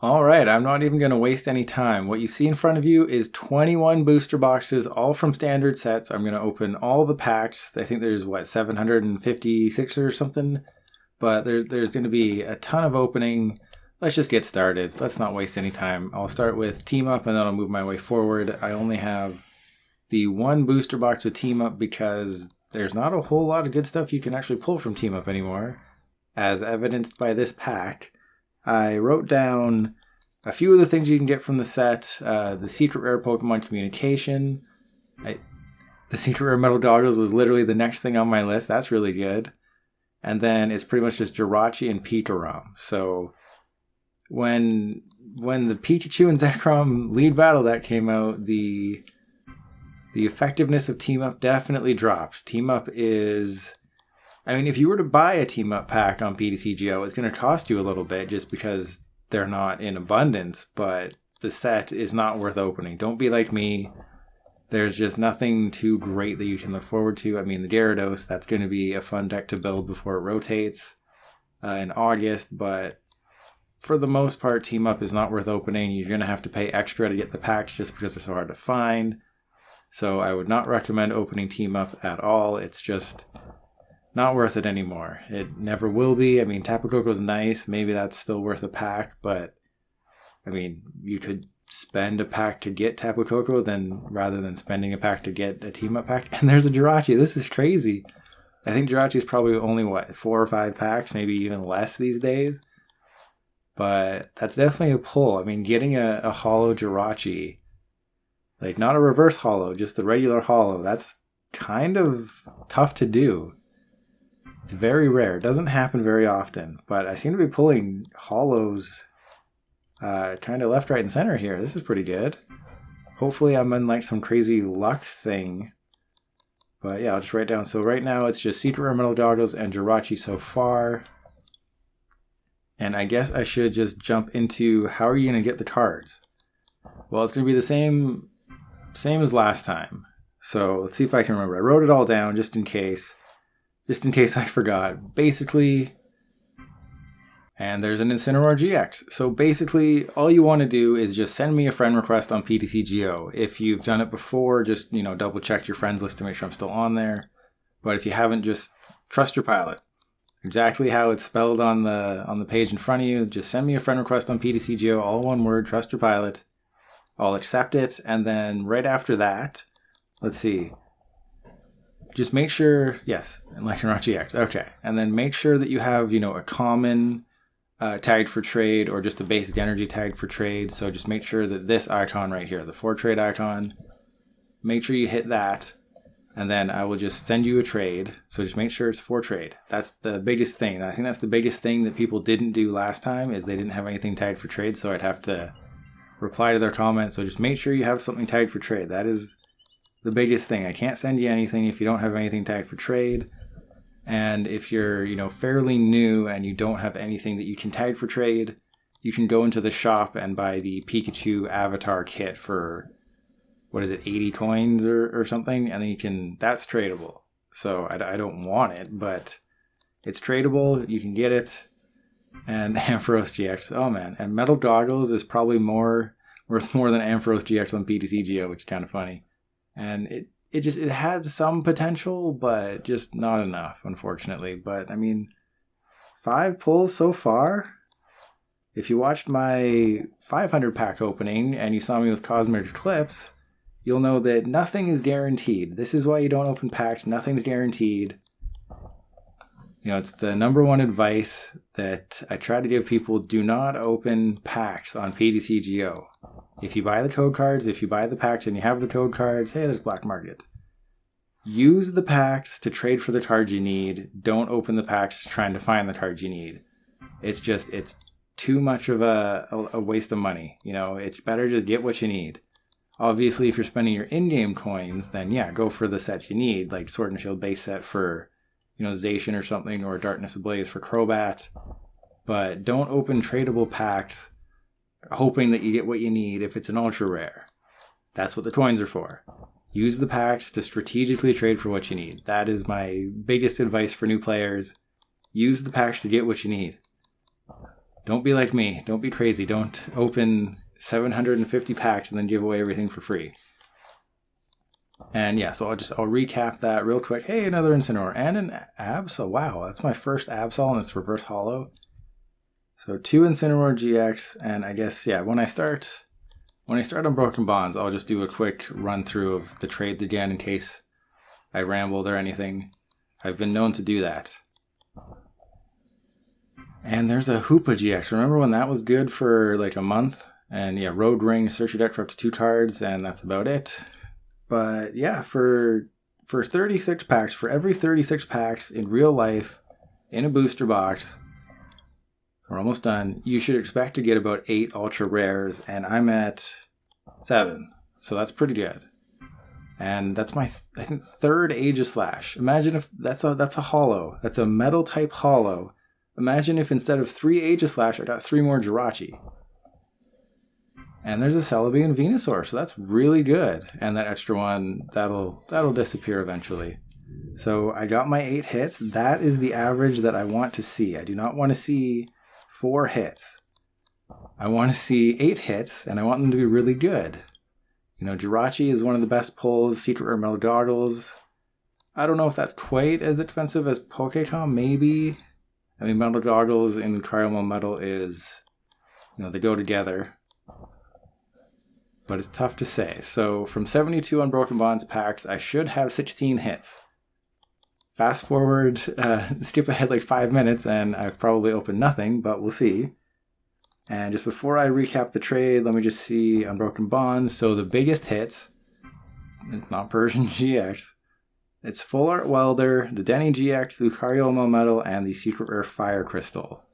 All right, I'm not even going to waste any time. What you see in front of you is 21 booster boxes, all from standard sets. I'm going to open all the packs. I think there's, 756 or something? But there's going to be a ton of opening. Let's just get started. Let's not waste any time. I'll start with Team Up, and then I'll move my way forward. I only have the one booster box of Team Up because there's not a whole lot of good stuff you can actually pull from Team Up anymore, as evidenced by this pack. I wrote down a few of the things you can get from the set. The secret rare Pokemon communication. The secret rare Metal Doggles was literally the next thing on my list. That's really good. And then it's pretty much just Jirachi and Pikarom. So when the Pikachu and Zekrom lead battle that came out, the effectiveness of Team Up definitely dropped. Team Up is... I mean, if you were to buy a Team Up pack on PTCGO, it's going to cost you a little bit just because they're not in abundance, but the set is not worth opening. Don't be like me. There's just nothing too great that you can look forward to. I mean, the Gyarados, that's going to be a fun deck to build before it rotates in August, but for the most part, Team Up is not worth opening. You're going to have to pay extra to get the packs just because they're so hard to find. So I would not recommend opening Team Up at all. It's just not worth it anymore. It never will be. I mean, Tapu Koko's nice. Maybe that's still worth a pack, but I mean, you could spend a pack to get Tapu Koko rather than spending a pack to get a Team Up pack. And there's a Jirachi. This is crazy. I think Jirachi is probably only, 4 or 5 packs, maybe even less these days. But that's definitely a pull. I mean, getting a holo Jirachi, like not a reverse holo, just the regular holo, that's kind of tough to do. It's very rare. It doesn't happen very often, but I seem to be pulling holos kind of left, right, and center here. This is pretty good. Hopefully I'm in like some crazy luck thing. But yeah, I'll just write down. So right now it's just Secret Rare Metal Doggles and Jirachi so far. And I guess I should just jump into how are you going to get the cards? Well, it's going to be the same as last time. So let's see if I can remember. I wrote it all down just in case I forgot. Basically, and there's an Incineroar GX. So basically, all you want to do is just send me a friend request on PTCGO. If you've done it before, just, double check your friends list to make sure I'm still on there. But if you haven't, just trust your pilot. Exactly how it's spelled on the page in front of you. Just send me a friend request on PTCGO, all one word, trust your pilot. I'll accept it, and then right after that, let's see. Just make sure, yes, Lycanroc GX, okay. And then make sure that you have, a common tagged for trade or just a basic energy tagged for trade. So just make sure that this icon right here, the for trade icon, make sure you hit that. And then I will just send you a trade. So just make sure it's for trade. That's the biggest thing. I think that's the biggest thing that people didn't do last time is they didn't have anything tagged for trade. So I'd have to reply to their comments. So just make sure you have something tagged for trade. That is the biggest thing. I can't send you anything if you don't have anything tagged for trade. And if you're, fairly new and you don't have anything that you can tag for trade, you can go into the shop and buy the Pikachu avatar kit for, 80 coins or something? And then that's tradable. So I don't want it, but it's tradable. You can get it. And Ampharos GX, oh man. And Metal Doggles is probably worth more than Ampharos GX on PTCGO, which is kind of funny. And it had some potential, but just not enough, unfortunately. But I mean, 5 pulls so far. If you watched my 500 pack opening and you saw me with Cosmic Eclipse, you'll know that nothing is guaranteed. This is why you don't open packs. Nothing's guaranteed. It's the number one advice that I try to give people. Do not open packs on PTCGO. If you buy the code cards, if you buy the packs and you have the code cards, hey, there's black market. Use the packs to trade for the cards you need. Don't open the packs trying to find the cards you need. It's too much of a waste of money. It's better just get what you need. Obviously, if you're spending your in-game coins, then yeah, go for the sets you need, like Sword and Shield base set for, Zacian or something, or Darkness Ablaze for Crobat. But don't open tradable packs hoping that you get what you need if it's an ultra rare. That's what the coins are for. Use the packs to strategically trade for what you need. That is my biggest advice for new players. Use the packs to get what you need. Don't be like me. Don't be crazy. Don't open 750 packs and then give away everything for free. And yeah, so I'll recap that real quick. Hey, another Incineroar and an Absol. Wow, that's my first Absol and it's reverse holo. So 2 Incineroar GX, and I guess, yeah, when I start on Broken Bonds, I'll just do a quick run through of the trades again in case I rambled or anything. I've been known to do that. And there's a Hoopa GX. Remember when that was good for like a month? And yeah, Road Ring, search your deck for up to 2 cards, and that's about it. But yeah, for 36 packs, for every 36 packs in real life, in a booster box, we're almost done, you should expect to get about 8 ultra rares, and I'm at 7. So that's pretty good. And that's my, I think, 3rd Aegislash. Imagine if that's a holo. That's a metal type holo. Imagine if instead of 3 Aegislash, I got 3 more Jirachi. And there's a Celebi and Venusaur, so that's really good. And that extra one, that'll disappear eventually. So I got my 8 hits. That is the average that I want to see. I do not want to see 4 hits. I want to see 8 hits, and I want them to be really good. You know, Jirachi is one of the best pulls. Secret Rare Metal Goggles. I don't know if that's quite as expensive as Pokécom, maybe. I mean, Metal Goggles and Cryo Metal is, you know, they go together. But it's tough to say. So from 72 on Broken Bonds packs, I should have 16 hits. Fast forward, skip ahead like 5 minutes, and I've probably opened nothing, but we'll see. And just before I recap the trade, let me just see Unbroken Bonds. So the biggest hits, it's not Persian GX. It's Full Art Welder, the Denny GX, Lucario Melmetal, and the Secret Rare Fire Crystal.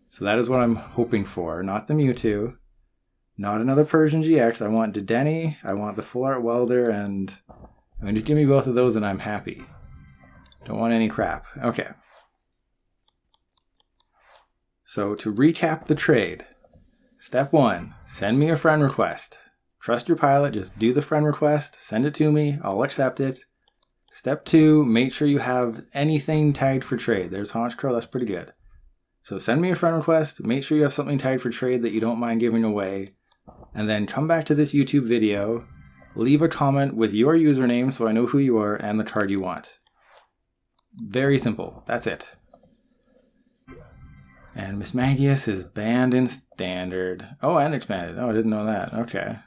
So that is what I'm hoping for, not the Mewtwo. Not another Persian GX. I want the Denny, I want the Full Art Welder, and I mean, just give me both of those and I'm happy. Don't want any crap. Okay. So to recap the trade, step 1, send me a friend request. Trust your pilot, just do the friend request, send it to me, I'll accept it. Step 2, make sure you have anything tagged for trade. There's Honchkrow, that's pretty good. So send me a friend request, make sure you have something tagged for trade that you don't mind giving away, and then come back to this YouTube video, leave a comment with your username so I know who you are and the card you want. Very simple, that's it. And Miss Magius is banned in Standard. Oh, and expanded. Oh, I didn't know that. Okay.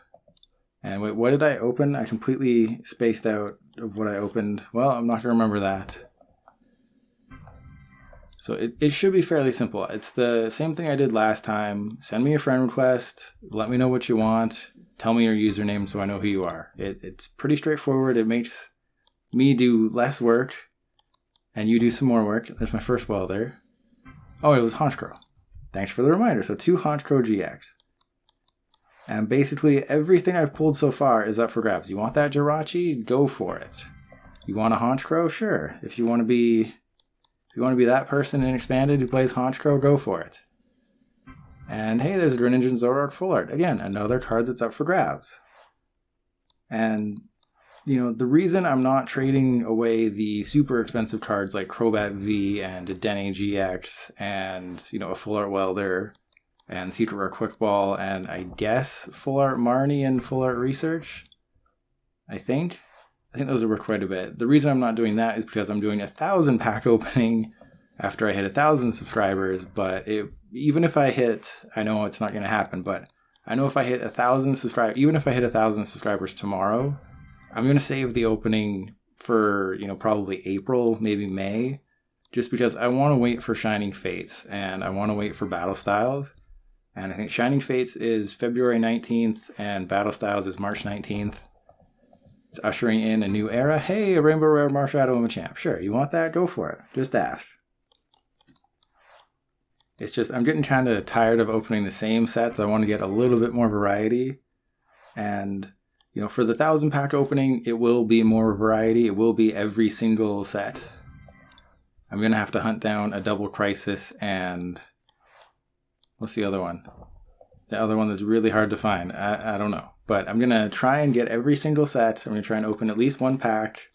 And wait, what did I open? I completely spaced out of what I opened. Well, I'm not going to remember that. So it should be fairly simple. It's the same thing I did last time. Send me a friend request. Let me know what you want. Tell me your username so I know who you are. It's pretty straightforward. It makes me do less work and you do some more work. There's my first welder. Oh, it was Honchkrow. Thanks for the reminder. So 2 Honchkrow GX. And basically everything I've pulled so far is up for grabs. You want that Jirachi? Go for it. You want a Honchkrow? Sure. If you want to be that person in Expanded who plays Honchkrow, go for it. And hey, there's a Greninja and Zoroark Full Art. Again, another card that's up for grabs. And, you know, the reason I'm not trading away the super expensive cards like Crobat V and a Denny GX and, you know, a Full Art Welder and Secret Rare Quick Ball and I guess Full Art Marnie and Full Art Research, I think those are worth quite a bit. The reason I'm not doing that is because I'm doing a 1,000 pack opening after I hit 1,000 subscribers. But even if I hit, I know it's not going to happen, but I know if I hit 1,000 subscribers, even if I hit 1,000 subscribers tomorrow, I'm going to save the opening for, you know, probably April, maybe May, just because I want to wait for Shining Fates and I want to wait for Battle Styles. And I think Shining Fates is February 19th and Battle Styles is March 19th. It's ushering in a new era. Hey, a Rainbow Rare Marshadow Machamp. Sure, you want that? Go for it. Just ask. It's just, I'm getting kind of tired of opening the same sets. I want to get a little bit more variety. And, you know, for the 1,000 pack opening, it will be more variety. It will be every single set. I'm going to have to hunt down a Double Crisis and... what's the other one? The other one that's really hard to find. I don't know. But I'm going to try and get every single set. I'm going to try and open at least one pack.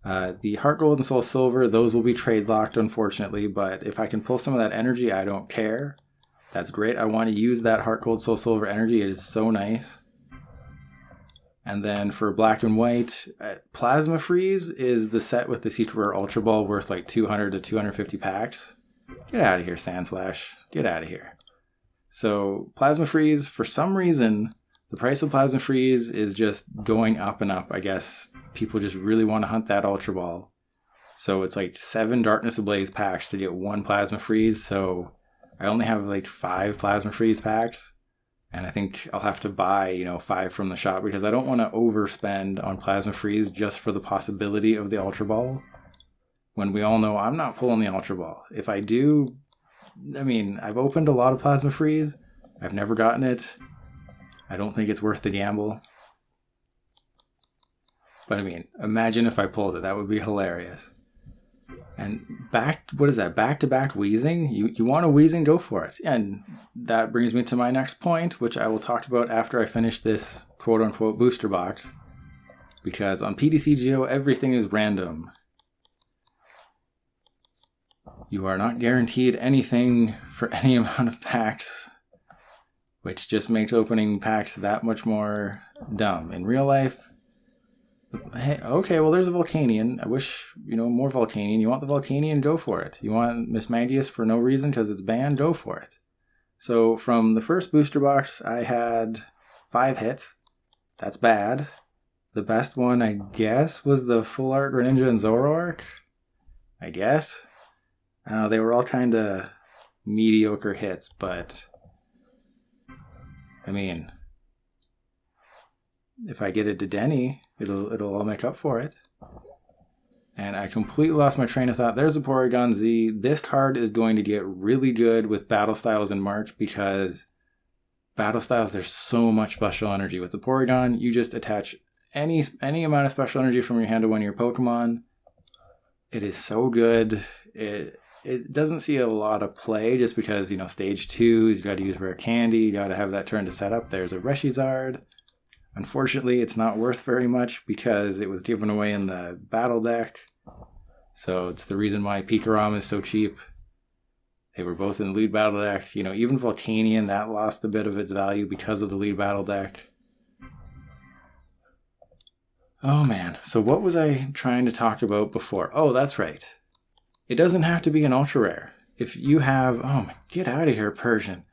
The Heart Gold and Soul Silver, those will be trade locked, unfortunately. But if I can pull some of that energy, I don't care. That's great. I want to use that Heart Gold Soul Silver energy. It is so nice. And then for black and white, Plasma Freeze is the set with the Secret Rare Ultra Ball worth like 200 to 250 packs. Get out of here, Sandslash. Get out of here. So Plasma Freeze, for some reason, the price of Plasma Freeze is just going up and up. I guess people just really want to hunt that Ultra Ball. So it's like 7 Darkness Ablaze packs to get 1 Plasma Freeze. So I only have like 5 Plasma Freeze packs. And I think I'll have to buy, 5 from the shop because I don't want to overspend on Plasma Freeze just for the possibility of the Ultra Ball. When we all know I'm not pulling the Ultra Ball. If I do, I've opened a lot of Plasma Freeze. I've never gotten it. I don't think it's worth the gamble. But imagine if I pulled it. That would be hilarious. And back-to-back wheezing? You want a wheezing? Go for it. And that brings me to my next point, which I will talk about after I finish this quote-unquote booster box. Because on PTCGO, everything is random. You are not guaranteed anything for any amount of packs, which just makes opening packs that much more dumb. In real life, hey, okay, well, there's a Volcanion. I wish, more Volcanion. You want the Volcanion? Go for it. You want Miss Magius for no reason because it's banned? Go for it. So from the first booster box, I had 5 hits. That's bad. The best one, I guess, was the Full Art Greninja and Zoroark. I guess. I don't know, they were all kind of mediocre hits, but if I get it to Denny, it'll all make up for it. And I completely lost my train of thought. There's a Porygon Z. This card is going to get really good with Battle Styles in March because Battle Styles, there's so much special energy. With the Porygon, you just attach any amount of special energy from your hand to one of your Pokemon. It is so good. It doesn't see a lot of play just because, stage 2, you got to use rare candy, you got to have that turn to set up. There's a Reshizard. Unfortunately, it's not worth very much because it was given away in the battle deck. So it's the reason why Pikarom is so cheap. They were both in the lead battle deck. Even Volcanion, that lost a bit of its value because of the lead battle deck. Oh man, so what was I trying to talk about before? Oh, that's right. It doesn't have to be an ultra rare. If you have, get out of here, Persian.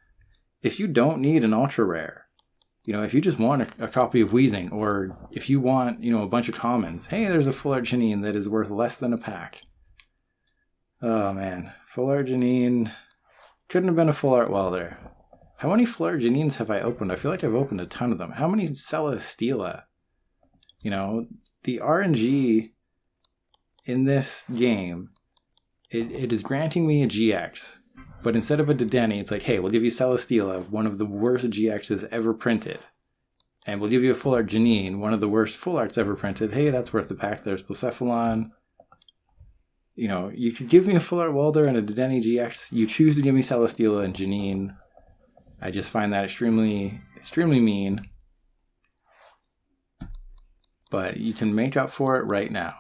If you don't need an ultra rare, if you just want a copy of Weezing, or if you want, a bunch of commons, hey, there's a Full Art Janine that is worth less than a pack. Oh man, Full Art Janine couldn't have been a Full Art Welder. How many Full Art Janines have I opened? I feel like I've opened a ton of them. How many Celesteela? The RNG in this game, it is granting me a GX, but instead of a Dedenne, it's like, hey, we'll give you Celesteela, one of the worst GXs ever printed. And we'll give you a Full Art Janine, one of the worst Full Arts ever printed. Hey, that's worth the pack. There's Blacephalon. You could give me a Full Art Welder and a Dedenne GX. You choose to give me Celesteela and Janine. I just find that extremely, extremely mean. But you can make up for it right now.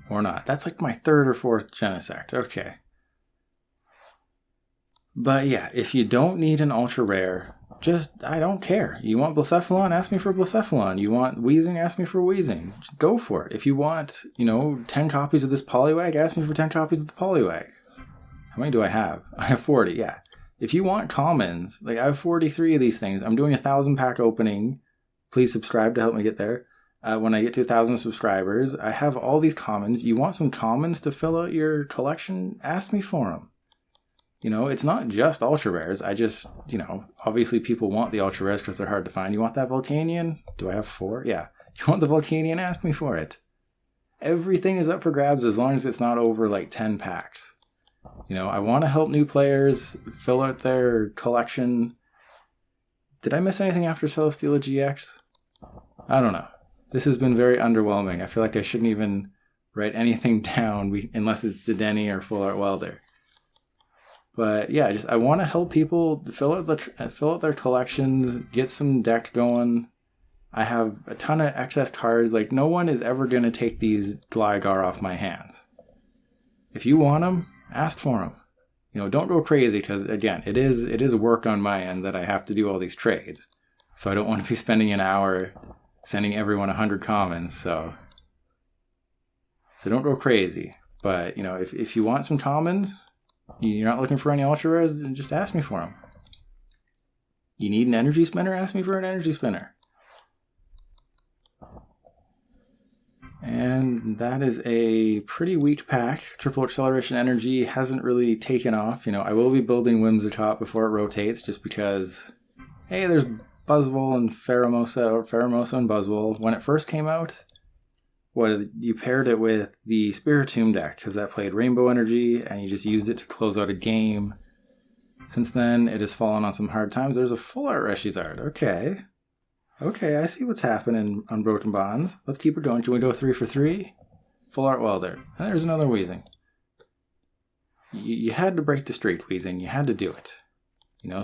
Or not. That's like my 3rd or 4th Genesect. Okay. But yeah, if you don't need an ultra rare, I don't care. You want Blacephalon? Ask me for Blacephalon. You want Weezing? Ask me for Weezing. Just go for it. If you want, 10 copies of this Poliwag, ask me for 10 copies of the Poliwag. How many do I have? I have 40, yeah. If you want commons, I have 43 of these things. I'm doing a 1,000 pack opening. Please subscribe to help me get there. When I get to 1,000 subscribers, I have all these commons. You want some commons to fill out your collection? Ask me for them. It's not just ultra rares. I just, obviously people want the ultra rares because they're hard to find. You want that Volcanion? Do I have 4? Yeah. You want the Volcanion? Ask me for it. Everything is up for grabs as long as it's not over 10 packs. I want to help new players fill out their collection. Did I miss anything after Celesteela GX? I don't know. This has been very underwhelming. I feel like I shouldn't even write anything down unless it's Dedenne or Full Art Welder. But yeah, I want to help people fill out their collections, get some decks going. I have a ton of excess cards. No one is ever going to take these Gligar off my hands. If you want them, ask for them. don't go crazy because, again, it is work on my end that I have to do all these trades. So I don't want to be spending an hour sending everyone 100 commons. So don't go crazy. But, if you want some commons, you're not looking for any ultra rares, just ask me for them. You need an energy spinner? Ask me for an energy spinner. And that is a pretty weak pack. Triple Acceleration Energy hasn't really taken off. I will be building Whimsicott before it rotates just because, hey, there's Buzzwole and Pheromosa and Buzzwole. When it first came out, you paired it with the Spiritomb deck because that played Rainbow Energy and you just used it to close out a game. Since then, it has fallen on some hard times. There's a full art Reshizard. Okay, I see what's happening on Broken Bonds. Let's keep it going. Can we go 3 for 3? Full art Welder. And there's another Weezing. You had to break the streak, Weezing. You had to do it.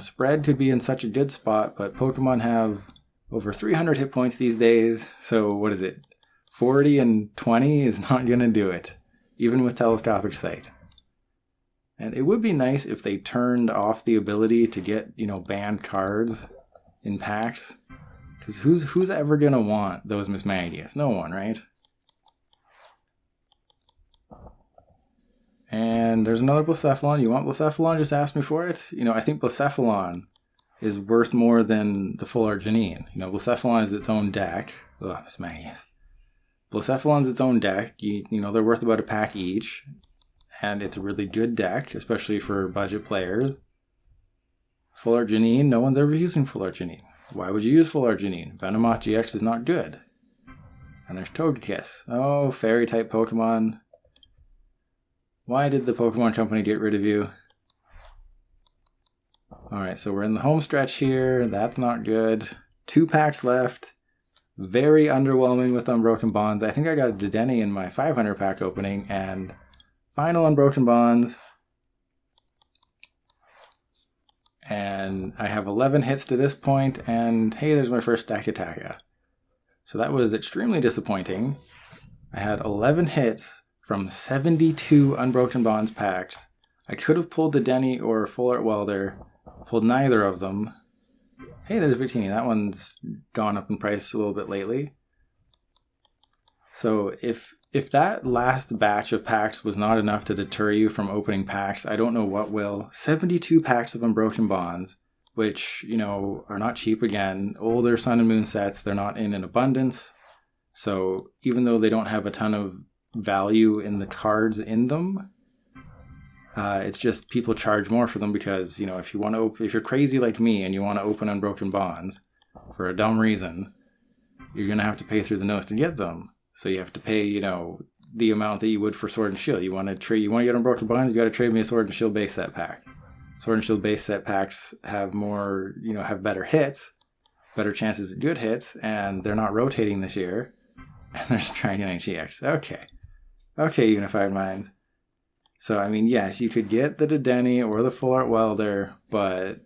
Spread could be in such a good spot, but Pokemon have over 300 hit points these days. So what is it? 40 and 20 is not going to do it, even with Telescopic Sight. And it would be nice if they turned off the ability to get, banned cards in packs. Because who's ever going to want those Mismagius? No one, right? And there's another Blacephalon. You want Blacephalon? Just ask me for it. I think Blacephalon is worth more than the Full Art Janine. Blacephalon is its own deck. Ugh, Mismagius. Blacephalon's its own deck. They're worth about a pack each. And it's a really good deck, especially for budget players. Full Art Janine, no one's ever using Full Art Janine. Why would you use Full Art Janine? Venomoth GX is not good. And there's Togekiss. Oh, fairy-type Pokemon. Why did the Pokemon Company get rid of you? Alright, so we're in the home stretch here. That's not good. 2 packs left. Very underwhelming with Unbroken Bonds. I think I got a Dedenne in my 500 pack opening, and final Unbroken Bonds. And I have 11 hits to this point, and hey, there's my first Stakataka. So that was extremely disappointing. I had 11 hits from 72 Unbroken Bonds packs. I could have pulled the Denny or Full Art Welder, pulled neither of them. Hey, there's Victini. That one's gone up in price a little bit lately. So if that last batch of packs was not enough to deter you from opening packs, I don't know what will. 72 packs of Unbroken Bonds, which, are not cheap again. Older Sun and Moon sets, they're not in abundance. So even though they don't have a ton of value in the cards in them, it's just people charge more for them because, if you're crazy like me and you want to open Unbroken Bonds for a dumb reason, you're going to have to pay through the nose to get them. So you have to pay, the amount that you would for Sword and Shield. You want to get Unbroken Bonds, you got to trade me a Sword and Shield base set pack. Sword and Shield base set packs have more, have better hits, better chances at good hits, and they're not rotating this year. And they're just trying getting GX. Okay, Unified Minds. So, yes, you could get the Dedenne or the Full Art Welder, but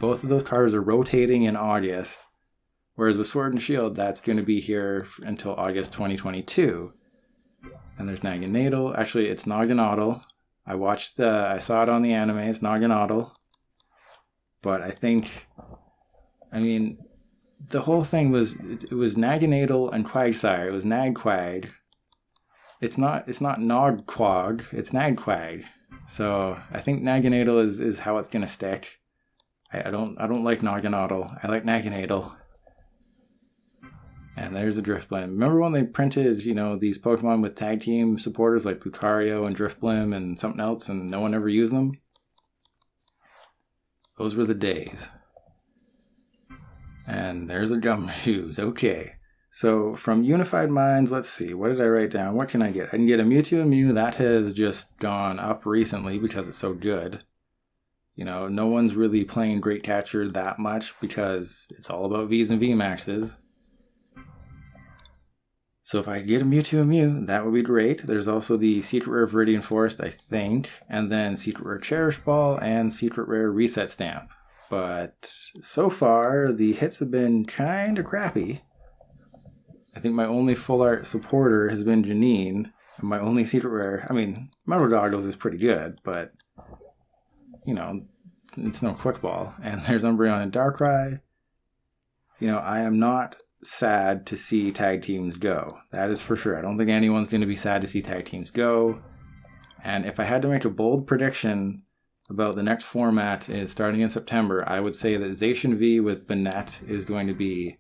both of those cards are rotating in August. Whereas with Sword and Shield, that's going to be here until August 2022. And there's Naganadel. Actually, it's Naganadel. I saw it on the anime. It's Naganadel. But I think, the whole thing was, it was Naganadel and Quagsire. It was Nagquag. It's not Nogquag. It's Nagquag. So I think Naganadel is how it's going to stick. I don't like Naganadel. I like Naganadel. And there's a Drifblim. Remember when they printed, these Pokemon with tag team supporters like Lucario and Drifblim and something else, and no one ever used them? Those were the days. And there's a Gumshoes. Okay. So from Unified Minds, let's see. What did I write down? What can I get? I can get a Mewtwo and Mew. That has just gone up recently because it's so good. No one's really playing Great Catcher that much because it's all about Vs and VMAXs. So if I could get a Mewtwo and Mew, that would be great. There's also the Secret Rare Viridian Forest, I think, and then Secret Rare Cherish Ball and Secret Rare Reset Stamp. But so far, the hits have been kind of crappy. I think my only full art supporter has been Janine, and my only Secret Rare, Metal Goggles is pretty good, but you know, it's no quick ball. And there's Umbreon and Darkrai. You know, I am not sad to see tag teams go. That is for sure. I don't think anyone's going to be sad to see tag teams go. And if I had to make a bold prediction about the next format is starting in September, I would say that Zacian V with Banette is going to be,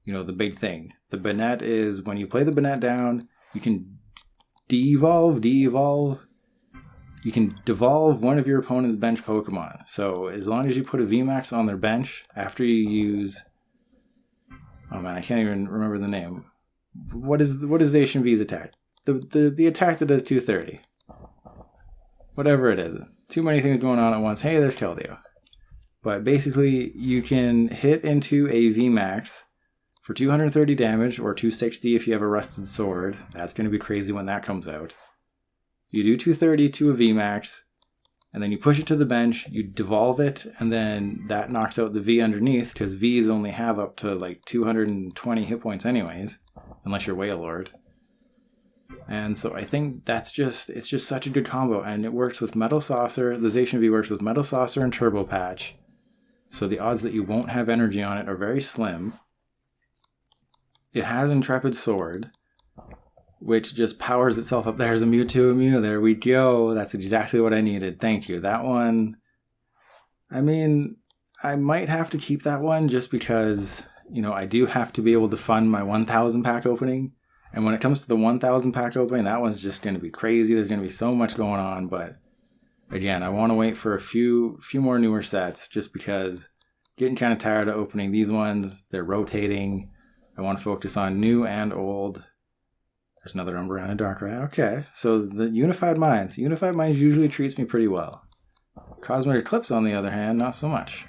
you know, the big thing. The Banette is when you play the Banette down, you can de-evolve. You can devolve one of your opponent's bench Pokemon. So as long as you put a VMAX on their bench after you use... Oh man, I can't even remember the name. What is Zacian V's attack? The attack that does 230. Whatever it is. Too many things going on at once. Hey, there's Keldeo. But basically, you can hit into a VMAX for 230 damage, or 260 if you have a Rusted Sword. That's going to be crazy when that comes out. You do 230 to a VMAX, and then you push it to the bench, you devolve it, and then that knocks out the V underneath, because Vs only have up to like 220 hit points anyways, unless you're Wailord. And so I think it's just such a good combo, and it works with Metal Saucer. The Zacian V works with Metal Saucer and Turbo Patch, so the odds that you won't have energy on it are very slim. It has Intrepid Sword, which just powers itself up. There's a Mewtwo Mew. There we go. That's exactly what I needed. Thank you. That one, I mean, I might have to keep that one just because, you know, I do have to be able to fund my 1,000 pack opening. And when it comes to the 1,000 pack opening, that one's just going to be crazy. There's going to be so much going on. But again, I want to wait for a few more newer sets just because getting kind of tired of opening these ones. They're rotating. I want to focus on new and old. There's another Umbreon and Darkrai. Okay, so the Unified Minds. Unified Minds usually treats me pretty well. Cosmic Eclipse, on the other hand, not so much.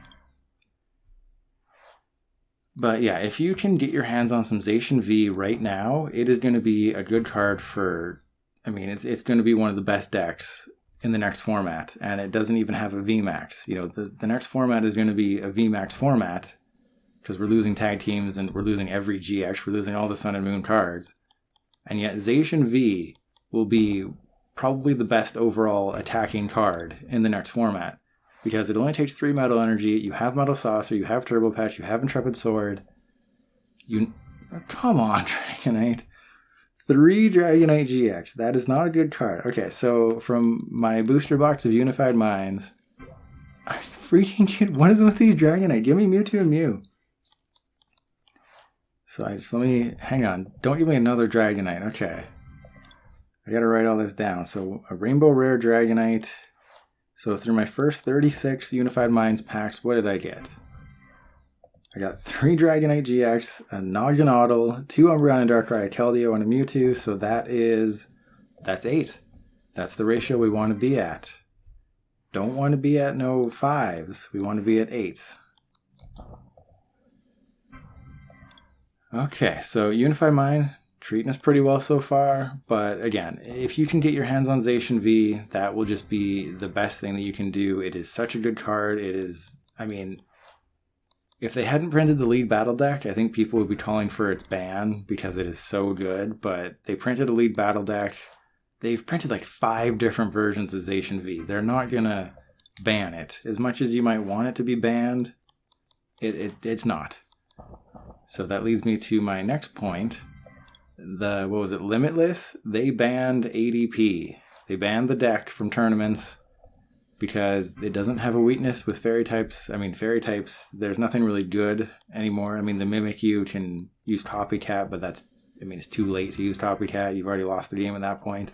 But yeah, if you can get your hands on some Zacian V right now, it is going to be a good card for... I mean, it's going to be one of the best decks in the next format, and it doesn't even have a VMAX. You know, the next format is going to be a VMAX format, because we're losing tag teams and we're losing every GX, we're losing all the Sun and Moon cards. And yet Zacian V will be probably the best overall attacking card in the next format. Because it only takes 3 Metal Energy, you have Metal Saucer, you have Turbo Patch, you have Intrepid Sword. Come on, Dragonite. 3 Dragonite GX. That is not a good card. Okay, so from my booster box of Unified Minds... I freaking kid, what is with these Dragonite? Give me Mewtwo and Mew. So hang on. Don't give me another Dragonite. Okay. I gotta write all this down. So a Rainbow Rare Dragonite. So through my first 36 Unified Minds packs, what did I get? I got 3 Dragonite GX, a Naganadel, 2 Umbreon and Darkrai, a Keldeo, and a Mewtwo. So that's 8. That's the ratio we want to be at. Don't want to be at no 5s. We want to be at 8s. Okay, so Unified Minds, treating us pretty well so far, but again, if you can get your hands on Zacian V, that will just be the best thing that you can do. It is such a good card. It is, I mean, if they hadn't printed the lead battle deck, I think people would be calling for its ban because it is so good, but they printed a lead battle deck. They've printed like 5 different versions of Zacian V. They're not gonna ban it. As much as you might want it to be banned, it's not. So that leads me to my next point. Limitless? They banned ADP. They banned the deck from tournaments because it doesn't have a weakness with fairy types. I mean, fairy types, there's nothing really good anymore. I mean, the Mimikyu can use Copycat, but it's too late to use Copycat. You've already lost the game at that point.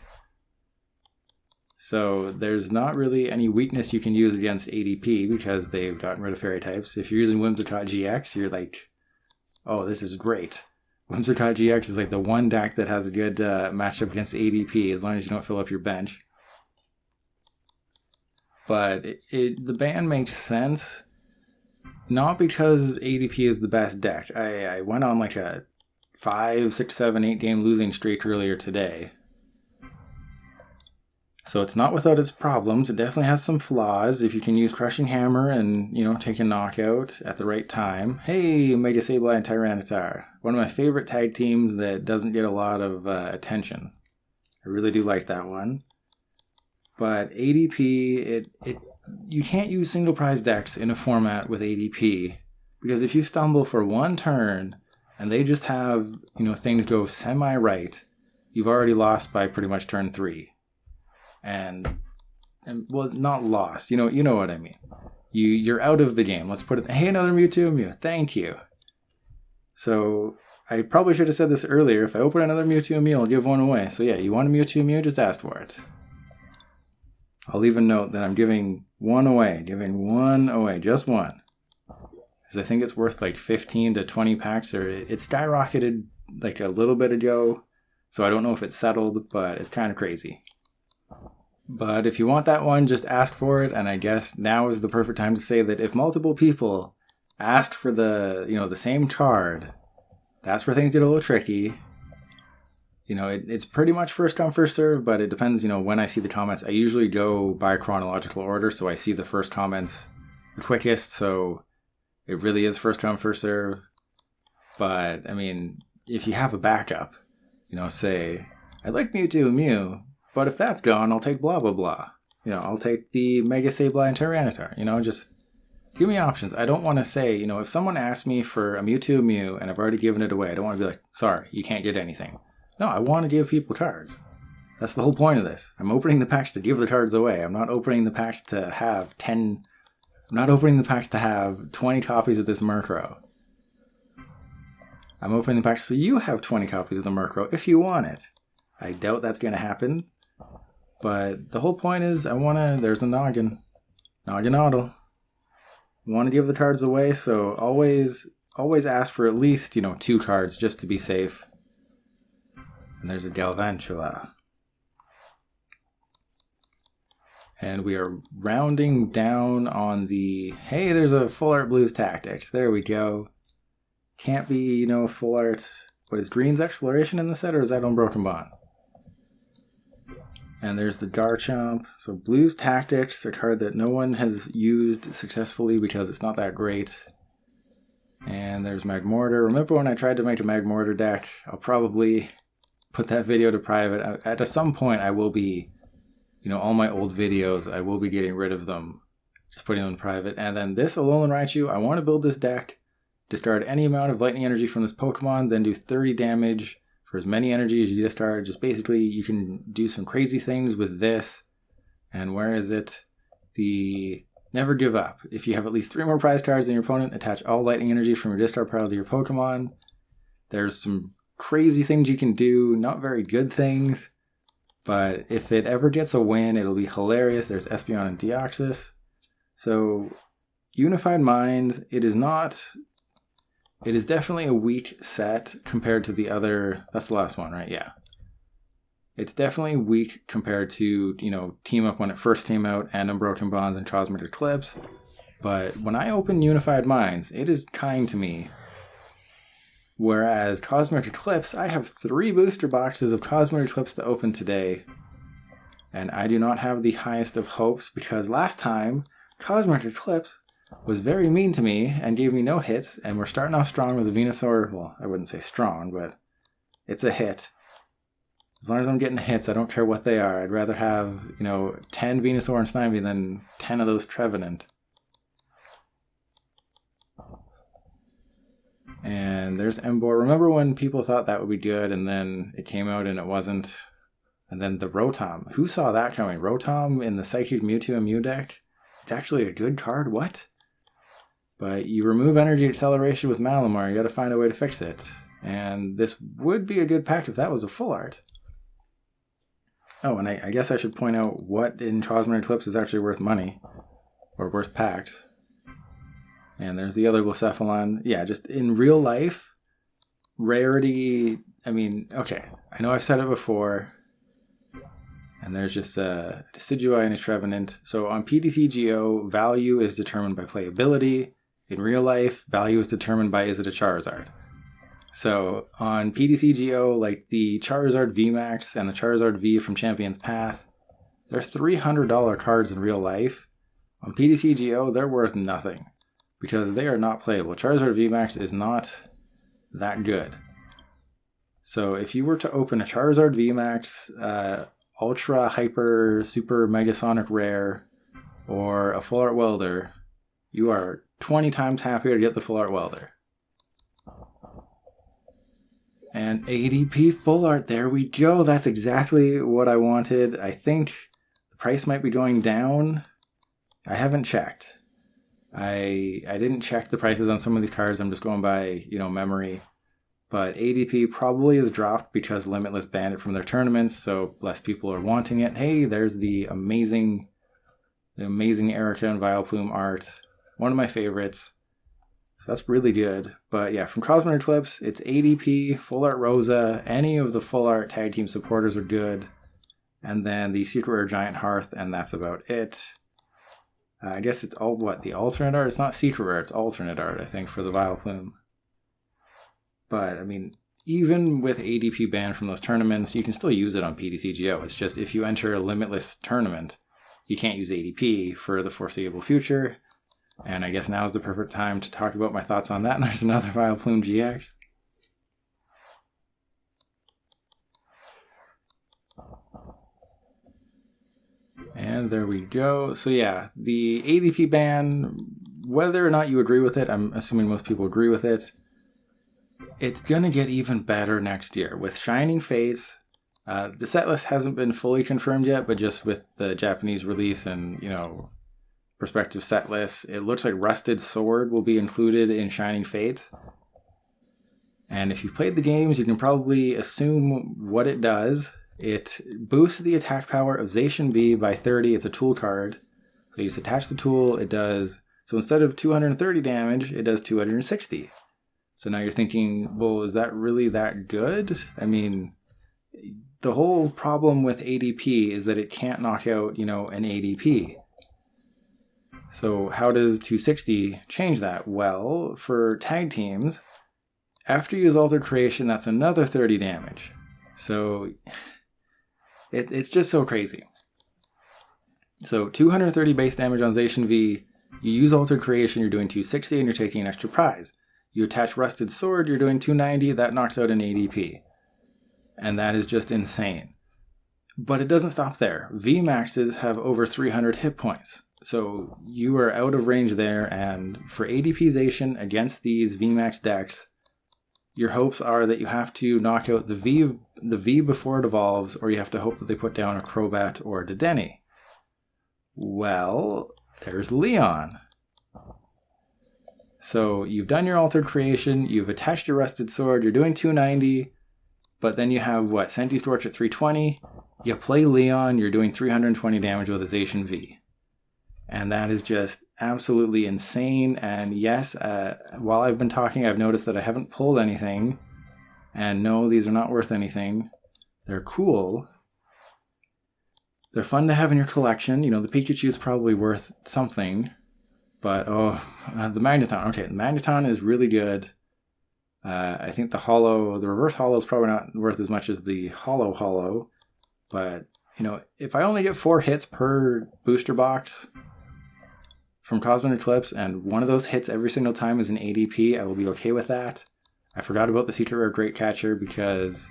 So there's not really any weakness you can use against ADP because they've gotten rid of fairy types. If you're using Whimsicott GX, you're like, oh, this is great. Whimsicott GX is like the one deck that has a good matchup against ADP as long as you don't fill up your bench. But the ban makes sense, not because ADP is the best deck. I went on like a 5, 6, 7, 8 game losing streak earlier today. So it's not without its problems. It definitely has some flaws. If you can use Crushing Hammer and, take a knockout at the right time. Hey, Mega Sableye and Tyranitar. One of my favorite tag teams that doesn't get a lot of attention. I really do like that one. But ADP, you can't use single prize decks in a format with ADP, because if you stumble for one turn and they just have, things go semi-right, you've already lost by pretty much turn 3. And well, not lost, you know what I mean. You're out of the game. Let's put it, hey, another Mewtwo Mew, thank you. So I probably should have said this earlier. If I open another Mewtwo Mew, I'll give one away. So yeah, you want a Mewtwo Mew, just ask for it. I'll even note that I'm giving one away, just one. Because I think it's worth like 15 to 20 packs, or it skyrocketed like a little bit ago. So I don't know if it's settled, but it's kind of crazy. But if you want that one, just ask for it. And I guess now is the perfect time to say that if multiple people ask for the same card, that's where things get a little tricky. It's pretty much first come, first serve, but it depends, when I see the comments. I usually go by chronological order, so I see the first comments the quickest, so it really is first come, first serve. But, I mean, if you have a backup, say, I'd like Mewtwo Mew, but if that's gone, I'll take blah, blah, blah. I'll take the Mega Sableye and Tyranitar, just give me options. I don't want to say, if someone asks me for a Mewtwo Mew and I've already given it away, I don't want to be like, sorry, you can't get anything. No, I want to give people cards. That's the whole point of this. I'm opening the packs to give the cards away. I'm not opening the packs to have 10... I'm not opening the packs to have 20 copies of this Murkrow. I'm opening the packs so you have 20 copies of the Murkrow if you want it. I doubt that's going to happen. But the whole point is, there's a Noggin. Noggin-oddle. I want to give the cards away, so always ask for at least, 2 cards just to be safe. And there's a Galvantula. And we are rounding down on the, hey, there's a Full Art Blues Tactics. There we go. Can't be, Full Art. What is Green's Exploration in the set, or is that Unbroken Bond? And there's the Garchomp. So Blues Tactics, a card that no one has used successfully because it's not that great. And there's Magmortar. Remember when I tried to make a Magmortar deck? I'll probably put that video to private. At some point, I will be, all my old videos, I will be getting rid of them. Just putting them in private. And then this Alolan Raichu, I want to build this deck. Discard any amount of lightning energy from this Pokemon, then do 30 damage for as many energy as you discard. Just basically, you can do some crazy things with this. And where is it? The Never Give Up. If you have at least 3 more prize cards than your opponent, attach all lightning energy from your discard pile to your Pokemon. There's some crazy things you can do, not very good things. But if it ever gets a win, it'll be hilarious. There's Espeon and Deoxys. So, Unified Minds, it is definitely a weak set compared to the other, that's the last one, right? Yeah. It's definitely weak compared to, Team Up when it first came out, and Unbroken Bonds and Cosmic Eclipse. But when I open Unified Minds, it is kind to me. Whereas Cosmic Eclipse, I have 3 booster boxes of Cosmic Eclipse to open today. And I do not have the highest of hopes because last time, Cosmic Eclipse was very mean to me and gave me no hits. And we're starting off strong with a Venusaur. Well, I wouldn't say strong, but it's a hit. As long as I'm getting hits, I don't care what they are. I'd rather have, 10 Venusaur and Snivy than 10 of those Trevenant. And there's Emboar. Remember when people thought that would be good and then it came out and it wasn't? And then the Rotom. Who saw that coming? Rotom in the Psychic Mewtwo and Mew deck? It's actually a good card? What? But you remove energy acceleration with Malamar. You gotta find a way to fix it. And this would be a good pack if that was a full art. Oh, and I guess I should point out what in Cosmic Eclipse is actually worth money. Or worth packs. And there's the other Blacephalon. Yeah, just in real life, rarity, okay. I know I've said it before. And there's just a Decidueye and a Trevenant. So on PTCGO, value is determined by playability. In real life, value is determined by is it a Charizard. So on PTCGO, like the Charizard VMAX and the Charizard V from Champion's Path, they're $300 cards in real life. On PTCGO, they're worth nothing. Because they are not playable. Charizard VMAX is not that good. So if you were to open a Charizard VMAX, Ultra, Hyper, Super, Megasonic Rare, or a full art welder, you are 20 times happier to get the full art welder. And ADP full art, there we go. That's exactly what I wanted. I think the price might be going down. I haven't checked. I didn't check the prices on some of these cards. I'm just going by, memory. But ADP probably has dropped because Limitless banned it from their tournaments, so less people are wanting it. Hey, there's the amazing Erica and Vileplume art. One of my favorites. So that's really good. But yeah, from Cosmic Eclipse, it's ADP, Full Art Rosa, any of the Full Art Tag Team supporters are good. And then the Secret Rare Giant Hearth, and that's about it. I guess it's all, the alternate art? It's not Secret Rare, it's alternate art, I think, for the Vileplume. But, even with ADP banned from those tournaments, you can still use it on PTCGO. It's just if you enter a Limitless tournament, you can't use ADP for the foreseeable future. And I guess now is the perfect time to talk about my thoughts on that. And there's another Vileplume GX. And there we go. So yeah, the ADP ban, whether or not you agree with it, I'm assuming most people agree with it, it's going to get even better next year. With Shining Face, the set list hasn't been fully confirmed yet, but just with the Japanese release and, prospective set lists, it looks like Rusted Sword will be included in Shining Fates. And if you've played the games, you can probably assume what it does. It boosts the attack power of Zacian V by 30. It's a tool card. So you just attach the tool, it does... So instead of 230 damage, it does 260. So now you're thinking, well, is that really that good? The whole problem with ADP is that it can't knock out, an ADP. So how does 260 change that? Well, for tag teams, after you use Altered Creation, that's another 30 damage. So it's just so crazy. So 230 base damage on Zacian V, you use Altered Creation, you're doing 260 and you're taking an extra prize. You attach Rusted Sword, you're doing 290, that knocks out an ADP. And that is just insane. But it doesn't stop there. VMAXs have over 300 hit points. So you are out of range there, and for ADPization against these VMAX decks, your hopes are that you have to knock out the V before it evolves, or you have to hope that they put down a Crobat or a Dedenne. Well, there's Leon. So you've done your Altered Creation, you've attached your Rusted Sword, you're doing 290, but then you have, Senti's Torch at 320, you play Leon, you're doing 320 damage with a Zacian V. And that is just absolutely insane. And yes, while I've been talking, I've noticed that I haven't pulled anything. And no, these are not worth anything. They're cool. They're fun to have in your collection. The Pikachu is probably worth something. But, the Magneton. Okay, the Magneton is really good. I think the reverse holo is probably not worth as much as the holo. But, if I only get 4 hits per booster box from Cosmic Eclipse, and one of those hits every single time is an ADP, I will be okay with that. I forgot about the Secret Rare Great Catcher because,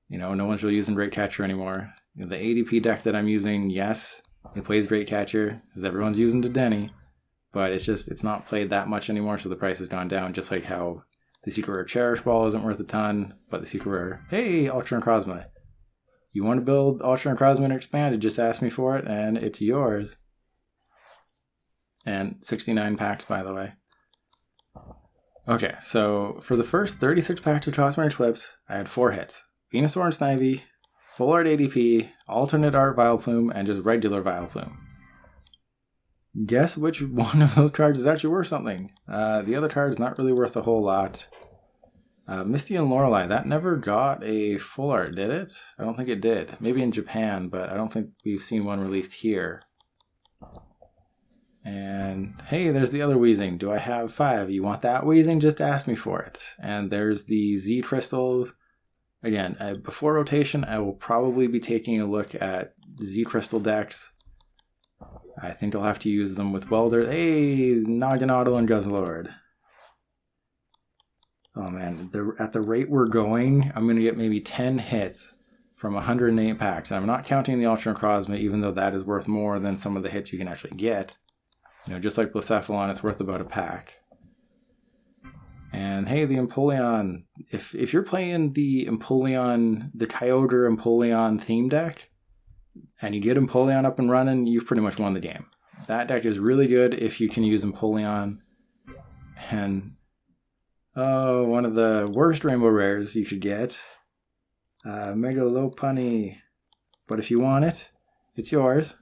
no one's really using Great Catcher anymore. The ADP deck that I'm using, yes, it plays Great Catcher because everyone's using Dedenne, but it's not played that much anymore, so the price has gone down, just like how the Secret Rare Cherish Ball isn't worth a ton, but the Secret Rare, hey, Ultra Necrozma. You want to build Ultra Necrozma Expanded, just ask me for it, and it's yours. And 69 packs, by the way. Okay, so for the first 36 packs of Cosmic Eclipse, I had 4 hits. Venusaur and Snivy, Full Art ADP, Alternate Art Vileplume, and just regular Vileplume. Guess which one of those cards is actually worth something. The other card is not really worth a whole lot. Misty and Lorelei, that never got a full art, did it? I don't think it did. Maybe in Japan, but I don't think we've seen one released here. And hey, there's the other Weezing. Do I have 5? You want that Weezing? Just ask me for it. And there's the Z Crystals. Again, before rotation, I will probably be taking a look at Z Crystal decks. I think I'll have to use them with Welder. Hey, Naginata and Guzzlord. Oh man, at the rate we're going, I'm going to get maybe 10 hits from 108 packs. And I'm not counting the Ultra Necrozma, even though that is worth more than some of the hits you can actually get. You know, just like Blacephalon, it's worth about a pack. And hey, the Empoleon. If you're playing the Empoleon, the Kyogre Empoleon theme deck, and you get Empoleon up and running, you've pretty much won the game. That deck is really good if you can use Empoleon. And oh, one of the worst rainbow rares you could get. Mega Lopunny. But if you want it, it's yours.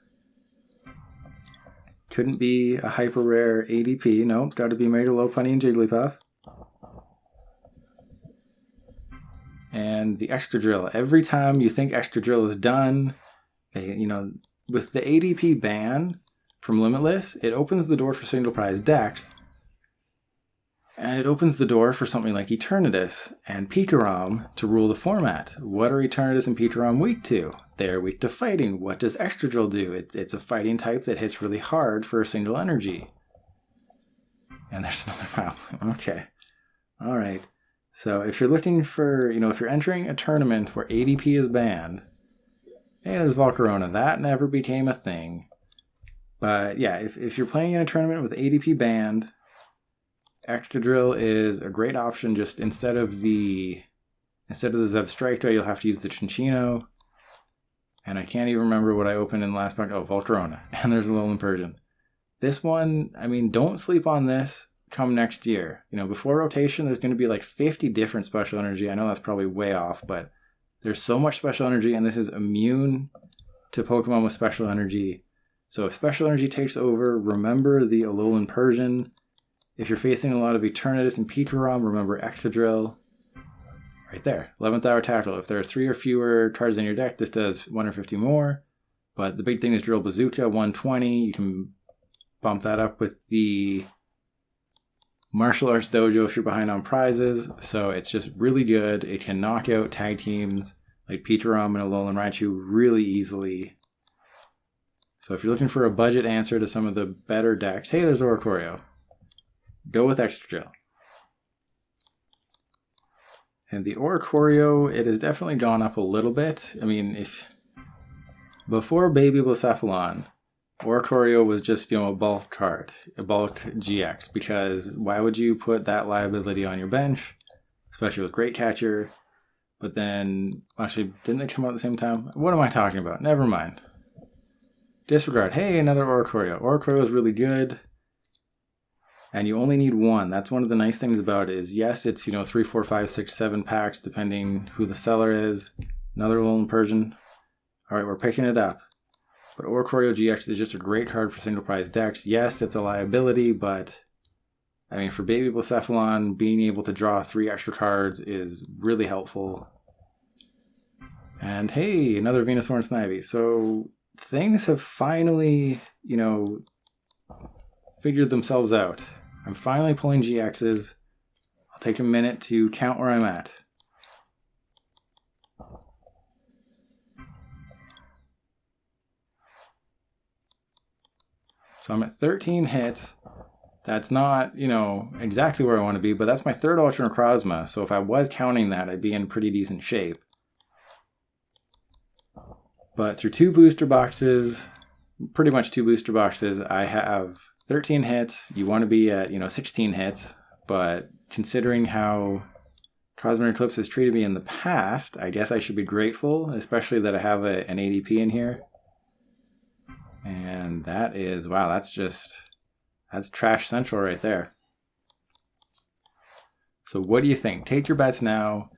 Couldn't be a hyper rare ADP. No, it's got to be Mega Lopunny and Jigglypuff. And the Excadrill. Every time you think Excadrill is done, you know, with the ADP ban from Limitless, it opens the door for single prize decks. And it opens the door for something like Eternatus and Pikarom to rule the format. What are Eternatus and Pikarom weak to? They're weak to fighting. What does Excadrill do? It's a fighting type that hits really hard for a single energy. And there's another file. Okay. All right. So if you're looking for, you know, if you're entering a tournament where ADP is banned, hey, there's Volcarona. That never became a thing. But yeah, if you're playing in a tournament with ADP banned, Excadrill is a great option. Just instead of the Zebstrika, you'll have to use the Chinchino. And I can't even remember what I opened in the last pack. Oh, Volcarona. And there's a Alolan Persian. This one, I mean, don't sleep on this come next year. You know, before rotation, there's going to be like 50 different special energy. I know that's probably way off, but there's so much special energy, and this is immune to Pokemon with special energy. So if special energy takes over, remember the Alolan Persian. If you're facing a lot of Eternatus and Pikarom, remember Excadrill. Right there, 11th Hour Tackle. If there are 3 or fewer cards in your deck, this does 150 more. But the big thing is Drill Bazooka, 120. You can bump that up with the Martial Arts Dojo if you're behind on prizes. So it's just really good. It can knock out tag teams like Pikarom and Alolan Raichu really easily. So if you're looking for a budget answer to some of the better decks, hey, there's Oricorio. Go with Excadrill. And the Oricorio, it has definitely gone up a little bit. I mean, if before Baby Blacephalon, Oricorio was just, you know, a bulk card, a bulk GX, because why would you put that liability on your bench, especially with Great Catcher? But then, actually, didn't they come out at the same time? What am I talking about? Never mind. Disregard. Hey, another Oricorio. Oricorio is really good. And you only need one. That's one of the nice things about it is, yes, it's, you know, 3, 4, 5, 6, 7 packs, depending who the seller is. Another Alolan Persian. All right, we're picking it up. But Oricorio GX is just a great card for single prize decks. Yes, it's a liability, but I mean, for Baby Blacephalon, being able to draw 3 extra cards is really helpful. And hey, another Venusaur and Snivy. So things have finally, you know, figured themselves out. I'm finally pulling GXs. I'll take a minute to count where I'm at. So I'm at 13 hits. That's not, you know, exactly where I want to be, but that's my 3rd Ultra Necrozma. So if I was counting that, I'd be in pretty decent shape. But through 2 booster boxes, pretty much 2 booster boxes, I have 13 hits. You want to be at, you know, 16 hits. But considering how Cosmic Eclipse has treated me in the past, I guess I should be grateful, especially that I have an ADP in here. And that is, wow, that's trash central right there. So what do you think? Take your bets now.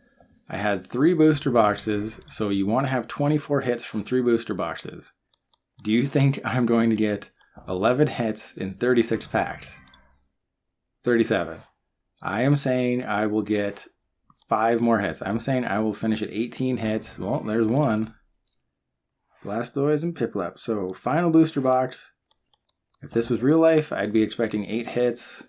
I had 3 booster boxes, so you want to have 24 hits from 3 booster boxes. Do you think I'm going to get 11 hits in 36 packs? 37. I am saying I will get 5 more hits. I'm saying I will finish at 18 hits. Well, there's one. Blastoise and Piplup. So final booster box. If this was real life, I'd be expecting 8 hits.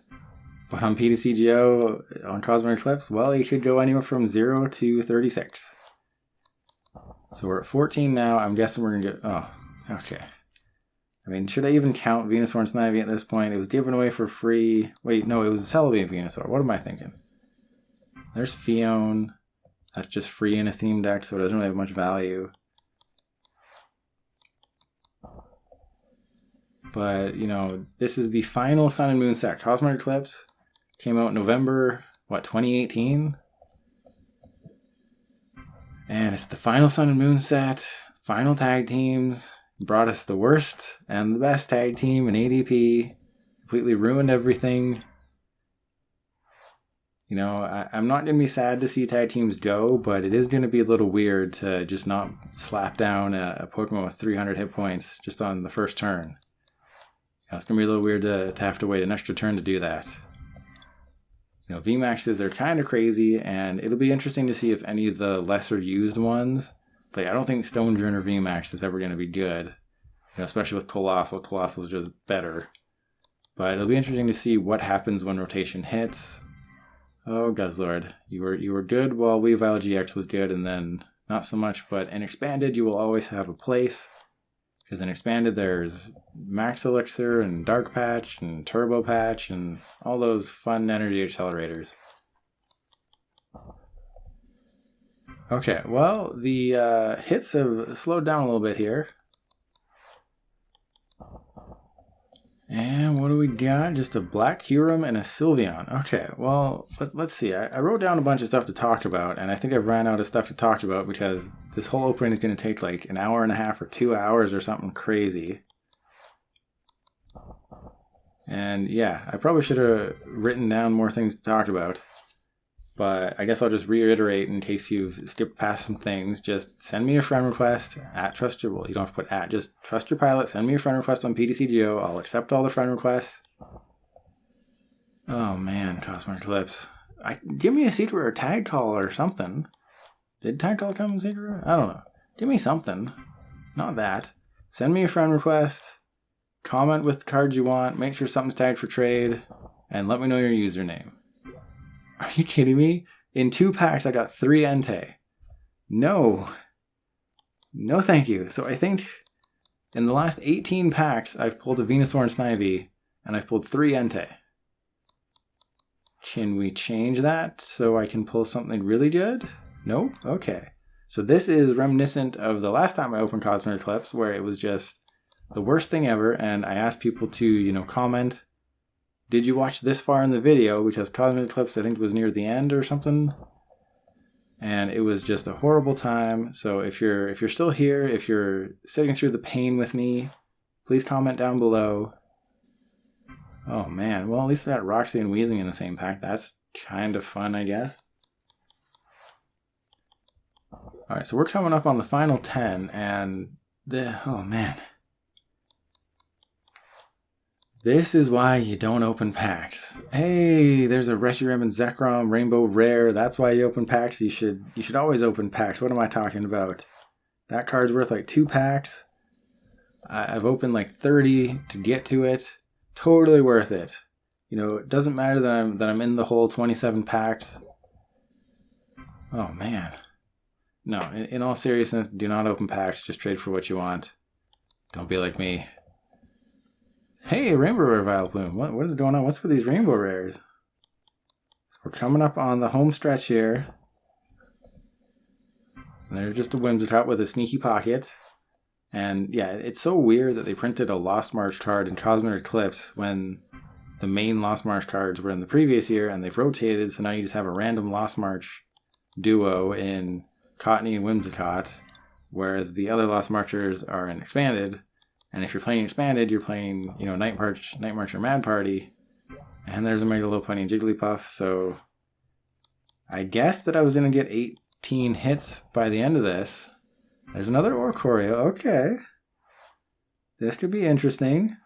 But on PTCGO, on Cosmic Eclipse, well, you could go anywhere from 0 to 36. So we're at 14 now. I'm guessing we're going to get... Oh, okay. I mean, should I even count Venusaur and Snivy at this point? It was given away for free. Wait, no, it was a Celebi and Venusaur. What am I thinking? There's Fion. That's just free in a theme deck, so it doesn't really have much value. But, you know, this is the final Sun and Moon set. Cosmic Eclipse came out November, 2018? And it's the final Sun and Moon set, final tag teams. Brought us the worst and the best tag team in ADP. Completely ruined everything. You know, I'm not going to be sad to see tag teams go, but it is going to be a little weird to just not slap down a Pokemon with 300 hit points just on the first turn. It's going to be a little weird to have to wait an extra turn to do that. You know, VMAXs are kind of crazy, and it'll be interesting to see if any of the lesser used ones, like I don't think Stone Journey VMAX is ever going to be good, you know, especially with Colossal. Colossal is just better. But it'll be interesting to see what happens when rotation hits. Oh, Guzzlord, you were good while Weavile GX was good, and then not so much. But in Expanded, you will always have a place. Because in Expanded, there's Max Elixir and Dark Patch and Turbo Patch and all those fun energy accelerators. Okay, well, the hits have slowed down a little bit here. And what do we got? Just a Black Huron and a Sylveon. Okay, well, let's see. I wrote down a bunch of stuff to talk about, and I think I've ran out of stuff to talk about because this whole opening is going to take like an hour and a half or 2 hours or something crazy. And yeah, I probably should have written down more things to talk about. But I guess I'll just reiterate in case you've skipped past some things. Just send me a friend request at well, you don't have to put at, just Trust Your Pilot. Send me a friend request on PTCGO. I'll accept all the friend requests. Oh man, Cosmic Eclipse. Give me a secret or tag call or something. Did tag call come in secret? I don't know. Give me something. Not that. Send me a friend request. Comment with the cards you want. Make sure something's tagged for trade. And let me know your username. Are you kidding me? In 2 packs, I got 3 Entei. No. No, thank you. So I think in the last 18 packs, I've pulled a Venusaur and Snivy, and I've pulled 3 Entei. Can we change that so I can pull something really good? Nope? Okay. So this is reminiscent of the last time I opened Cosmic Eclipse, where it was just the worst thing ever, and I asked people to, you know, comment. Did you watch this far in the video? Because Cosmic Eclipse, I think, was near the end or something. And it was just a horrible time. So if you're still here, if you're sitting through the pain with me, please comment down below. Oh man, well at least I got Roxy and Weezing in the same pack. That's kind of fun, I guess. Alright, so we're coming up on the final 10, and oh man. This is why you don't open packs. Hey, there's a Reshiram and Zekrom Rainbow Rare. That's why you open packs. You should always open packs. What am I talking about? That card's worth like 2 packs. I've opened like 30 to get to it. Totally worth it. You know, it doesn't matter that I'm in the whole 27 packs. Oh man. No, in all seriousness, do not open packs. Just trade for what you want. Don't be like me. Hey, Rainbow Rare Vileplume. What is going on? What's with these Rainbow Rares? So we're coming up on the home stretch here. And they're just a Whimsicott with a sneaky pocket. And yeah, it's so weird that they printed a Lost March card in Cosmic Eclipse when the main Lost March cards were in the previous year, and they've rotated, so now you just have a random Lost March duo in Cottony and Whimsicott, whereas the other Lost Marchers are in Expanded. And if you're playing Expanded, you're playing, you know, Night March or Mad Party. And there's a Mega Lopunny and Jigglypuff, so I guess that I was going to get 18 hits by the end of this. There's another Oricorio. Okay. This could be interesting.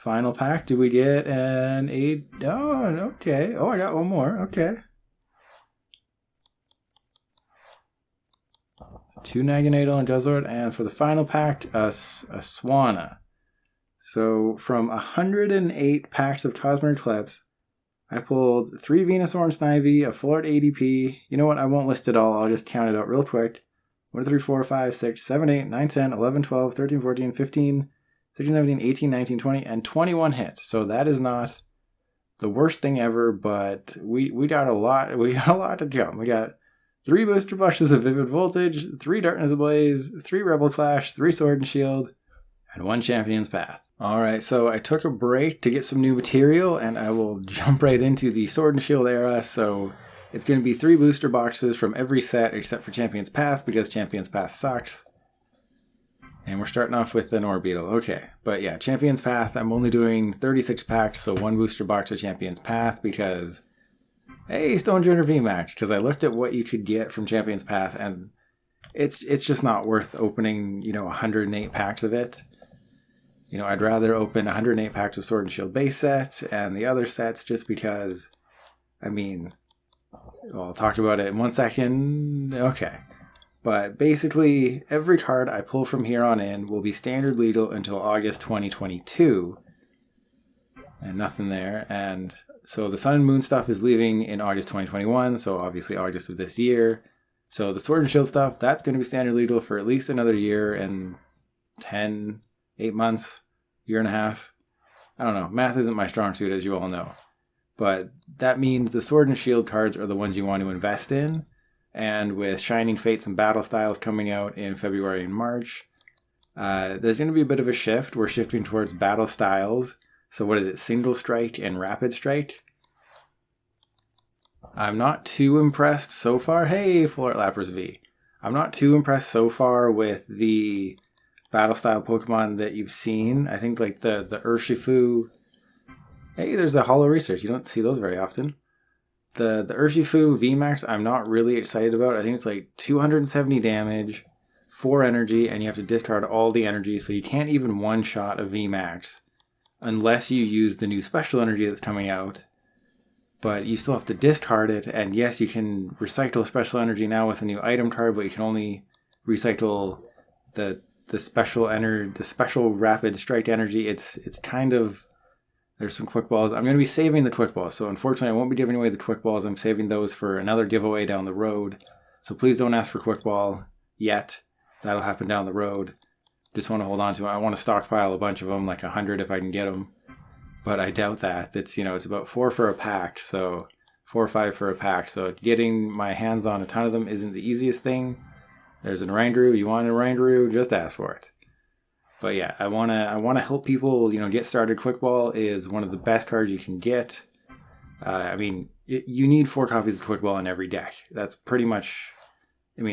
Final pack. Do we get an 8? Oh, okay. Oh, I got one more. Okay. 2 Naganadel and Guzzlord, and for the final pack, a Swanna. So from 108 packs of Cosmic Eclipse, I pulled 3 Venusaur and Snivy, a full art ADP. You know what? I won't list it all. I'll just count it out real quick. 1, 2, 3, 4, 5, 6, 7, 8, 9, 10, 11, 12, 13, 14, 15, 16, 17, 18, 19, 20, and 21 hits. So that is not the worst thing ever, but we got a lot. We got a lot to jump. We got 3 booster boxes of Vivid Voltage, 3 Darkness Ablaze, 3 Rebel Clash, 3 Sword and Shield, and 1 Champion's Path. Alright, so I took a break to get some new material, and I will jump right into the Sword and Shield era. So it's going to be 3 booster boxes from every set except for Champion's Path, because Champion's Path sucks. And we're starting off with an Orbeetle. Okay, but yeah, Champion's Path, I'm only doing 36 packs, so 1 booster box of Champion's Path, because hey, Stone Joiner VMAX, because I looked at what you could get from Champion's Path, and it's just not worth opening, 108 packs of it. I'd rather open 108 packs of Sword and Shield base set and the other sets, just because, I'll talk about it in 1 second. Okay. But basically, every card I pull from here on in will be standard legal until August 2022. And nothing there. And so the Sun and Moon stuff is leaving in August 2021, so obviously August of this year. So the Sword and Shield stuff, that's going to be standard legal for at least another year and 8 months, year and a half. I don't know. Math isn't my strong suit, as you all know. But that means the Sword and Shield cards are the ones you want to invest in. And with Shining Fates and Battle Styles coming out in February and March, there's going to be a bit of a shift. We're shifting towards Battle Styles. So what is it? Single Strike and Rapid Strike? I'm not too impressed so far. Hey, Floret Lapras V. I'm not too impressed so far with the Battle Style Pokemon that you've seen. I think like the Urshifu. Hey, there's a Holo Research. You don't see those very often. The Urshifu VMAX, I'm not really excited about. I think it's like 270 damage, 4 energy, and you have to discard all the energy, so you can't even one-shot a VMAX unless you use the new special energy that's coming out. But you still have to discard it, and yes, you can recycle special energy now with a new item card, but you can only recycle the special rapid strike energy. It's kind of... There's some quick balls. I'm going to be saving the quick balls. So unfortunately, I won't be giving away the quick balls. I'm saving those for another giveaway down the road. So please don't ask for quick ball yet. That'll happen down the road. Just want to hold on to them. I want to stockpile a bunch of them, like 100 if I can get them. But I doubt that. It's, it's about 4 for a pack. So 4 or 5 for a pack. So getting my hands on a ton of them isn't the easiest thing. There's an Oranguru. You want an Oranguru? Just ask for it. But yeah, I wanna help people, get started. Quick Ball is one of the best cards you can get. You need 4 copies of Quick Ball in every deck. That's pretty much,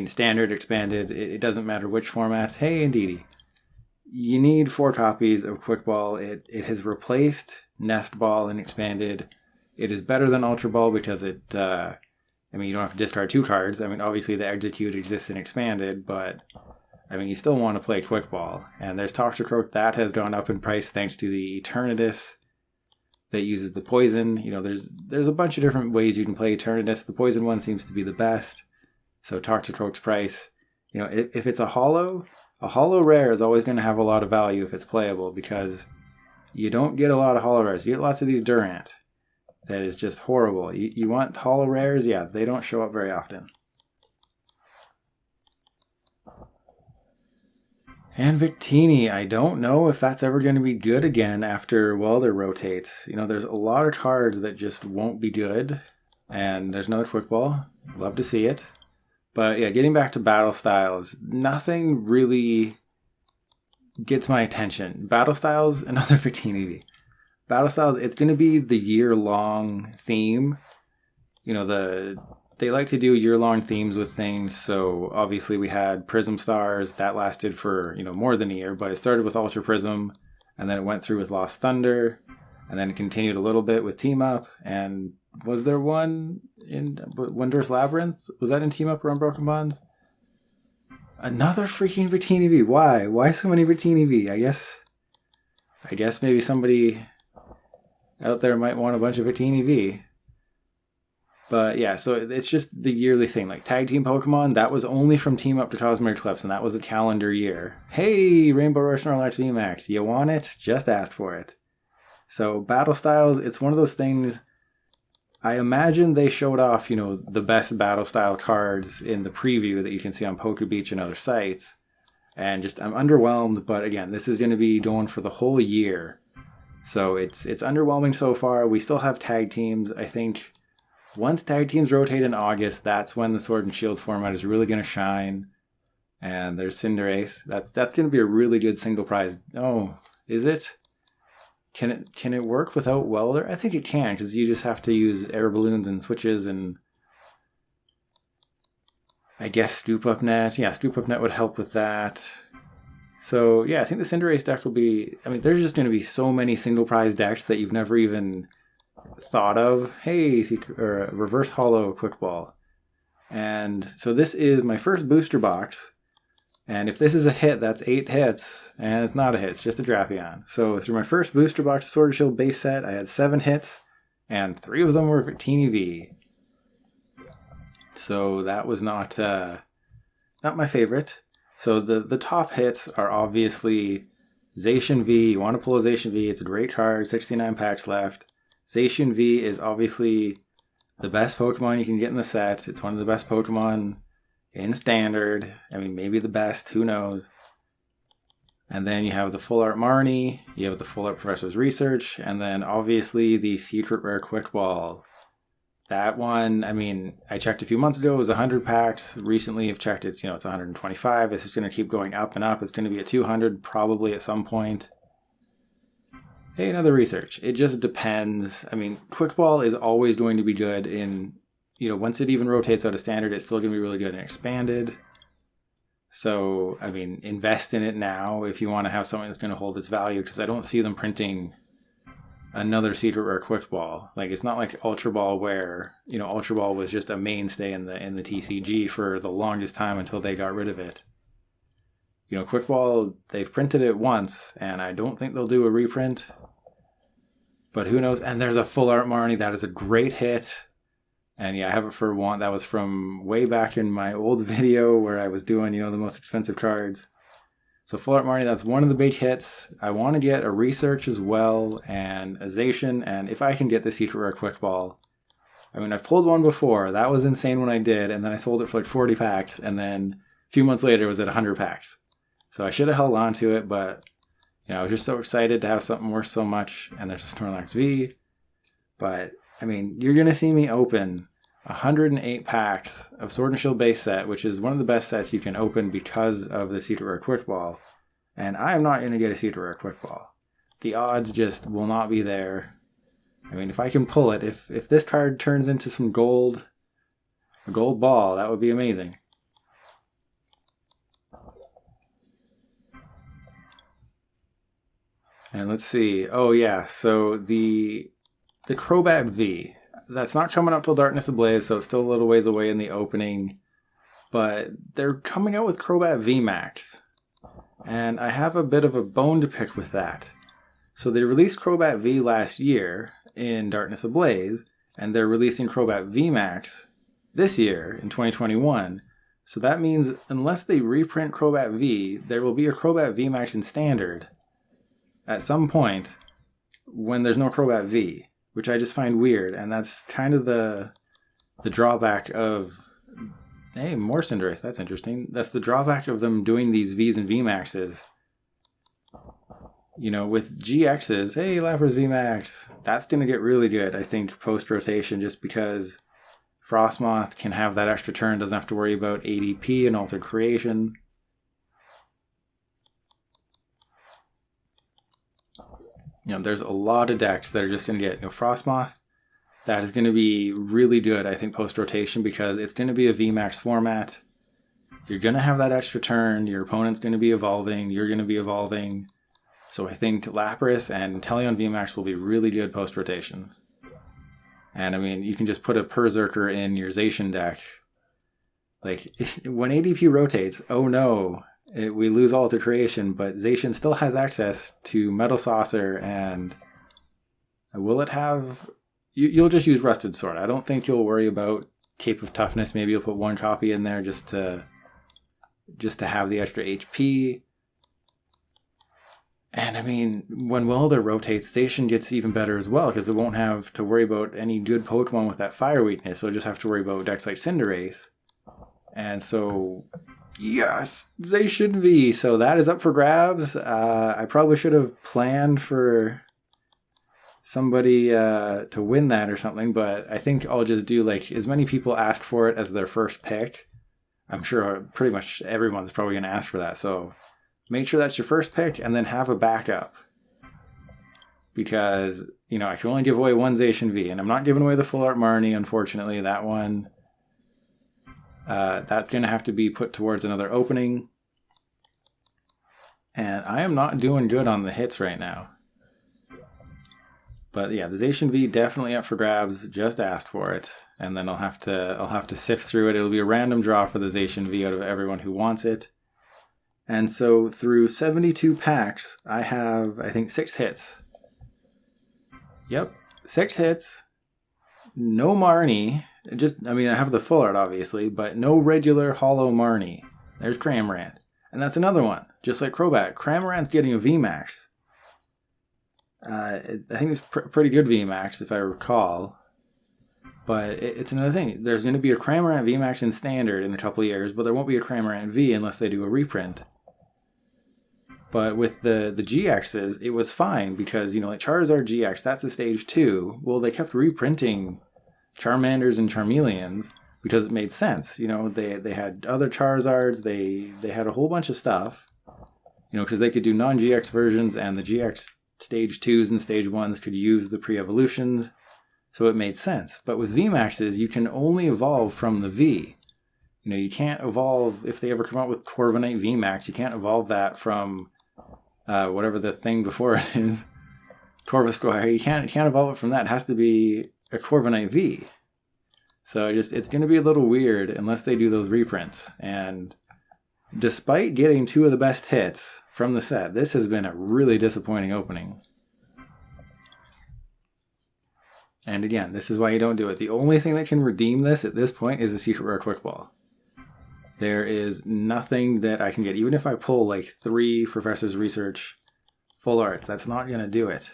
standard, expanded. It doesn't matter which format. Hey, indeedy. You need 4 copies of Quick Ball. It has replaced Nest Ball and expanded. It is better than Ultra Ball because it, you don't have to discard 2 cards. Obviously the Execute exists in expanded, but... you still want to play Quick Ball. And there's Toxicroak. That has gone up in price thanks to the Eternatus that uses the poison. There's a bunch of different ways you can play Eternatus. The poison one seems to be the best. So Toxicroak's price. If it's a holo rare is always going to have a lot of value if it's playable, because you don't get a lot of holo rares. You get lots of these Durant. That is just horrible. You want holo rares? Yeah, they don't show up very often. And Victini, I don't know if that's ever going to be good again after Welder rotates. There's a lot of cards that just won't be good. And there's another Quick Ball. Love to see it. But yeah, getting back to Battle Styles, nothing really gets my attention. Battle Styles, another Victini V. Battle Styles, it's going to be the year-long theme. They like to do year-long themes with things, so obviously we had Prism Stars. That lasted for, more than a year, but it started with Ultra Prism, and then it went through with Lost Thunder, and then it continued a little bit with Team Up, and was there one in Wondrous Labyrinth? Was that in Team Up or Unbroken Bonds? Another freaking Victini V. Why? Why so many Victini V? I guess maybe somebody out there might want a bunch of Victini V. But yeah, so it's just the yearly thing. Like Tag Team Pokemon, that was only from Team Up to Cosmic Eclipse, and that was a calendar year. Hey, Rainbow Rush Snorlax VMAX, you want it? Just ask for it. So Battle Styles, it's one of those things. I imagine they showed off, the best Battle Style cards in the preview that you can see on PokeBeach and other sites. And I'm underwhelmed, but again, this is going to be going for the whole year. So it's underwhelming so far. We still have tag teams. I think once tag teams rotate in August, that's when the Sword and Shield format is really going to shine. And there's Cinderace. That's going to be a really good single prize. Oh, is it? Can it work without Welder? I think it can, because you just have to use air balloons and switches and I guess Scoop Up Net. Yeah, Scoop Up Net would help with that. So yeah, I think the Cinderace deck will be, I mean, there's just going to be so many single prize decks that you've never even thought of. Hey, or Reverse Hollow Quick Ball. And so this is my first booster box. And if this is a hit, that's 8 hits. And it's not a hit, it's just a Drapion. So through my first booster box of Sword and Shield base set, I had 7 hits. And 3 of them were for Teeny V. So that was not my favorite. So the top hits are obviously Zacian V. You want to pull a Zacian V. It's a great card. 69 packs left. Zacian V is obviously the best Pokemon you can get in the set. It's one of the best Pokemon in Standard. I mean, maybe the best. Who knows? And then you have the Full Art Marnie. You have the Full Art Professor's Research. And then obviously the Secret Rare Quick Ball. That one, I mean, I checked a few months ago, it was 100 packs. Recently I've checked it's 125. This is going to keep going up and up. It's going to be at 200 probably at some point. Hey, another research. It just depends. I mean, Quick Ball is always going to be good in, once it even rotates out of Standard, it's still going to be really good in Expanded. So, I mean, invest in it now if you want to have something that's going to hold its value, because I don't see them printing another Secret Rare Quick Ball. Like, it's not like Ultra Ball where, Ultra Ball was just a mainstay in the TCG for the longest time until they got rid of it. Quick Ball, they've printed it once, and I don't think they'll do a reprint. But who knows? And there's a Full Art Marnie. That is a great hit. And yeah, I have it for one. That was from way back in my old video where I was doing, the most expensive cards. So Full Art Marnie, that's one of the big hits. I want to get a Research as well, and a Zacian, and if I can get the Secret Rare Quick Ball. I mean, I've pulled one before. That was insane when I did, and then I sold it for like 40 packs, and then a few months later it was at 100 packs. So I should have held on to it, but, I was just so excited to have something worth so much, and there's a Snorlax V. But, I mean, you're going to see me open 108 packs of Sword and Shield base set, which is one of the best sets you can open because of the Secret Rare Quick Ball. And I'm not going to get a Secret Rare Quick Ball. The odds just will not be there. I mean, if I can pull it, if this card turns into some gold, a gold ball, that would be amazing. And let's see. Oh yeah, so the Crobat V. That's not coming up till Darkness Ablaze, so it's still a little ways away in the opening. But they're coming out with Crobat VMAX. And I have a bit of a bone to pick with that. So they released Crobat V last year in Darkness Ablaze, and they're releasing Crobat VMAX this year in 2021. So that means unless they reprint Crobat V, there will be a Crobat VMAX in Standard at some point when there's no Crobat V. Which I just find weird, and that's kind of the drawback of... Hey, more Cinderace, that's interesting. That's the drawback of them doing these Vs and Vmaxes. With GXs, hey, Lapras VMAX, that's going to get really good, I think, post-rotation, just because Frostmoth can have that extra turn, doesn't have to worry about ADP and Altered Creation. There's a lot of decks that are just going to get, Frostmoth. That is going to be really good, I think, post-rotation, because it's going to be a VMAX format. You're going to have that extra turn. Your opponent's going to be evolving. You're going to be evolving. So I think Lapras and Inteleon VMAX will be really good post-rotation. And, I mean, you can just put a Berserker in your Zacian deck. Like, when ADP rotates, oh no... we lose Altered Creation, but Zacian still has access to Metal Saucer, and will it have... You'll just use Rusted Sword. I don't think you'll worry about Cape of Toughness. Maybe you'll put one copy in there just to have the extra HP. And I mean, when Welder rotates, Zacian gets even better as well, because it won't have to worry about any good Pokemon with that fire weakness. It'll just have to worry about decks like Cinderace. And so... Yes, Zacian V. So that is up for grabs. I probably should have planned for somebody to win that or something, but I think I'll just do like as many people ask for it as their first pick. I'm sure pretty much everyone's probably going to ask for that. So make sure that's your first pick and then have a backup. Because, you know, I can only give away one Zacian V, and I'm not giving away the full art Marnie, unfortunately. That one, that's going to have to be put towards another opening. And I am not doing good on the hits right now. But yeah, the Zacian V definitely up for grabs. Just asked for it, and then I'll have to sift through it. It'll be a random draw for the Zacian V out of everyone who wants it. And so through 72 packs, I have, I think, 6 hits. Yep, 6 hits. No Marnie. I have the full art, obviously, but no regular holo Marnie. There's Cramorant. And that's another one. Just like Crobat, Cramorant's getting a VMAX. I think it's pretty good VMAX, if I recall. But it's another thing. There's going to be a Cramorant VMAX in Standard in a couple of years, but there won't be a Cramorant V unless they do a reprint. But with the GXs, it was fine because, you know, like Charizard GX, that's a stage 2. Well, they kept reprinting Charmanders and Charmeleons because it made sense. You know, they had other Charizards, they had a whole bunch of stuff, you know, because they could do non-GX versions, and the GX stage 2s and stage 1s could use the pre-evolutions, so it made sense. But with VMAXs, you can only evolve from the V. You know, you can't evolve, if they ever come out with Corviknight VMAX, you can't evolve that from whatever the thing before it is, Corvisquire. You can't evolve it from that. It has to be a Corviknight V. So it's going to be a little weird unless they do those reprints. And despite getting 2 of the best hits from the set, this has been a really disappointing opening. And again, this is why you don't do it. The only thing that can redeem this at this point is a Secret Rare Quick Ball. There is nothing that I can get. Even if I pull like 3 Professor's Research full arts, that's not going to do it.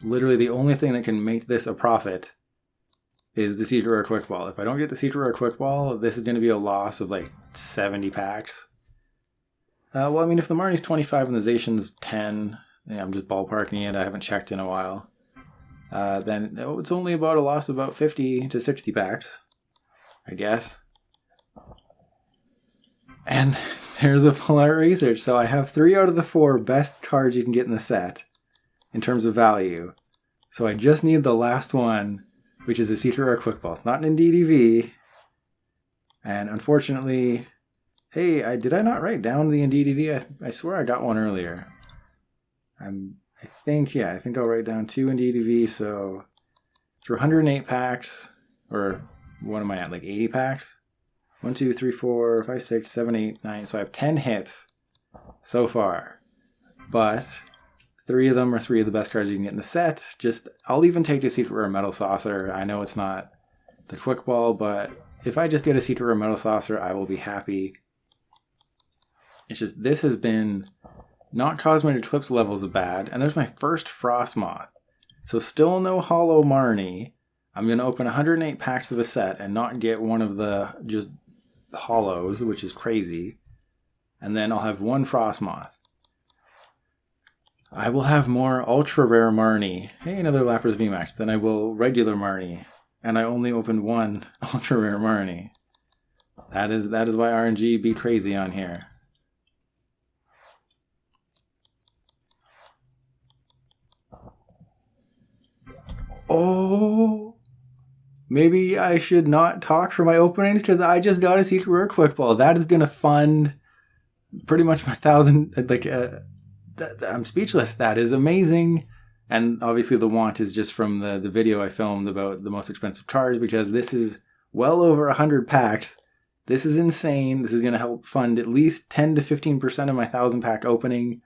Literally the only thing that can make this a profit is the Secret Rare Quick Ball. If I don't get the Secret Rare Quick Ball, this is going to be a loss of like 70 packs. Well, I mean, if the Marnie's 25 and the Zacian's 10, yeah, I'm just ballparking it, I haven't checked in a while, then it's only about a loss of about 50 to 60 packs, I guess. And there's a full art research. So I have 3 out of the 4 best cards you can get in the set in terms of value. So I just need the last one, which is a Secret Rare Quick Ball. It's not an DDV. And unfortunately, hey, did I not write down the DDV? I swear I got one earlier. I think I'll write down 2 in DDV. So through 108 packs, or what am I at, like 80 packs? 1, 2, 3, 4, 5, 6, 7, 8, 9. So I have 10 hits so far. But 3 of them are 3 of the best cards you can get in the set. I'll even take a Secret Rare Metal Saucer. I know it's not the Quick Ball, but if I just get a Secret Rare Metal Saucer, I will be happy. It's just, this has been not Cosmic Eclipse levels of bad. And there's my first Frostmoth. So still no Holo Marnie. I'm going to open 108 packs of a set and not get one of the just holos, which is crazy. And then I'll have 1 Frostmoth. I will have more ultra rare Marnie. Hey, another Lapras VMAX. Then I will regular Marnie. And I only opened 1 ultra rare Marnie. That is why RNG be crazy on here. Oh, maybe I should not talk for my openings because I just got a Secret Rare Quick Ball. That is going to fund pretty much my 1,000, I'm speechless. That is amazing. And obviously the want is just from the video I filmed about the most expensive cards, because this is well over 100 packs. This is insane. This is going to help fund at least 10 to 15% of my 1,000 pack opening.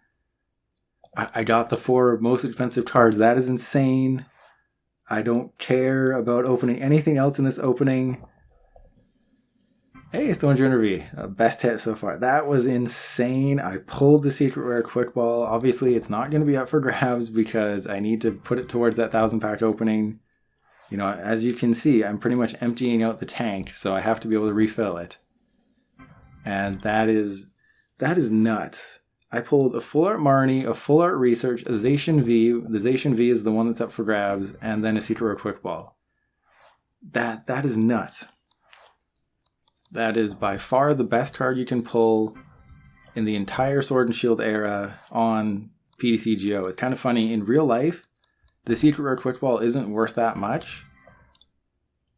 I got the 4 most expensive cards. That is insane. I don't care about opening anything else in this opening. Hey, Stone Journey V, best hit so far. That was insane. I pulled the Secret Rare Quick Ball. Obviously, it's not going to be up for grabs because I need to put it towards that 1,000 pack opening. You know, as you can see, I'm pretty much emptying out the tank, so I have to be able to refill it. And that is nuts. I pulled a Full Art Marnie, a Full Art Research, a Zacian V. The Zacian V is the one that's up for grabs, and then a Secret Rare Quick Ball. That is nuts. That is by far the best card you can pull in the entire Sword and Shield era on PTCGO. It's kind of funny. In real life, the Secret Rare Quick Ball isn't worth that much.